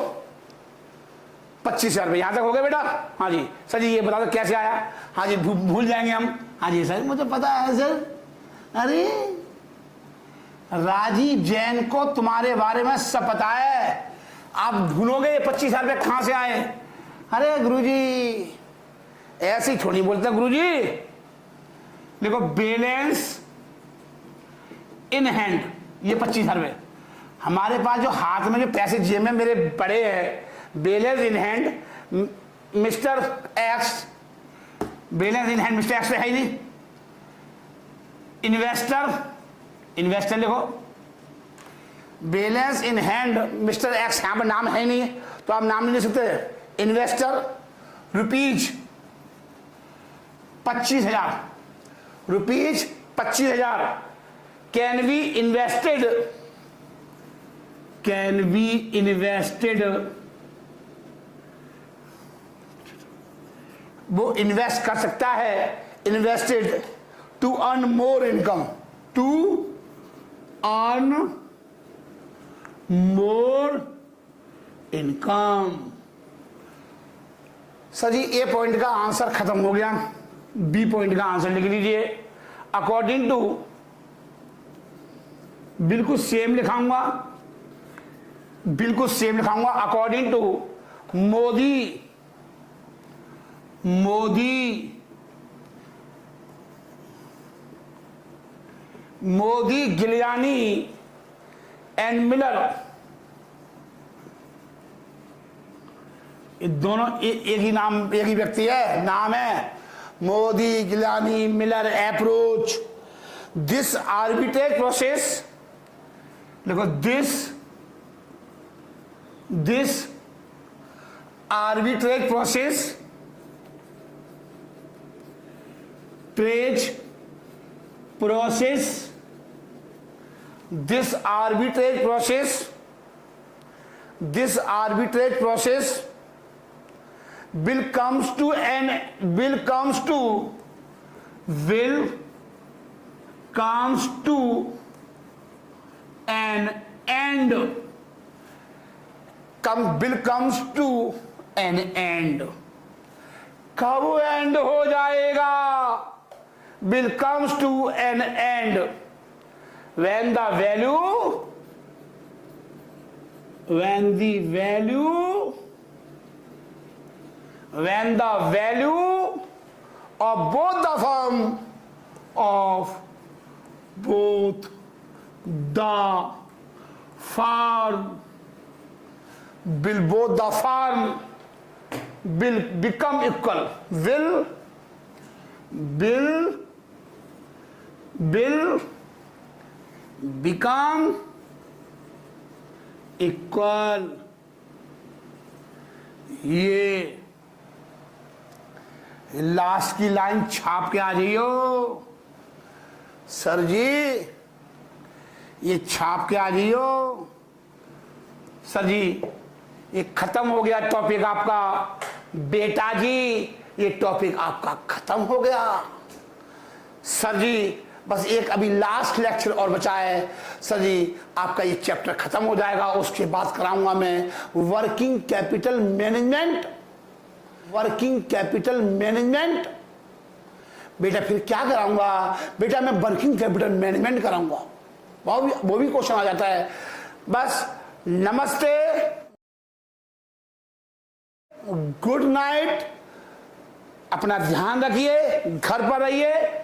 25,000 रुपये, यहां तक हो गए बेटा। हाँ जी सर जी ये बता दो कैसे आया। हाँ जी भूल जाएंगे हम। हाँ जी सर मुझे पता है सर। अरे राजीव जैन को तुम्हारे बारे में सब पता है, आप ढूंढोगे ये 25,000 रुपये कहां से आए। अरे गुरुजी ऐसे ही थोड़ी बोलते गुरुजी। देखो बैलेंस इन हैंड, ये 25,000 रुपये हमारे पास जो हाथ में जो पैसे जेब में मेरे पड़े हैं, balance in hand mister x, balance in hand mister x है ही नहीं। इन्वेस्टर लिखो, balance in hand mister x, यहां पर नाम है ही नहीं तो आप नाम नहीं ले सकते। Investor rupees 25,000, rupees 25,000 can be invested, वो इन्वेस्ट कर सकता है, invested to earn more income, to earn more income. Sir ji A point का आंसर खत्म हो गया, बी पॉइंट का आंसर लिख लीजिए। अकॉर्डिंग टू, बिल्कुल सेम लिखाऊंगा, बिल्कुल सेम लिखाऊंगा। According to Modigliani and Miller, ये दोनों एक ही नाम, एक ही व्यक्ति है, नाम है Modigliani Miller approach. This arbitrage process, देखो this arbitrage process this arbitrage process will comes to an end। कब एंड हो जाएगा? will comes to an end when the value of both the firm will become equal, will become equal। ये last की line छाप के आ जाइयो sir जी, ये छाप के आ जाइयो सर जी। ये खत्म हो गया टॉपिक आपका बेटा जी, ये टॉपिक आपका खत्म हो गया सर जी। बस एक अभी लास्ट लेक्चर और बचा है सर जी, आपका ये चैप्टर खत्म हो जाएगा। उसके बाद कराऊंगा मैं वर्किंग कैपिटल मैनेजमेंट। बेटा फिर क्या कराऊंगा? बेटा मैं वर्किंग कैपिटल मैनेजमेंट कराऊंगा, वो भी क्वेश्चन आ जाता है। बस नमस्ते, गुड नाइट, अपना ध्यान रखिए, घर पर रहिए।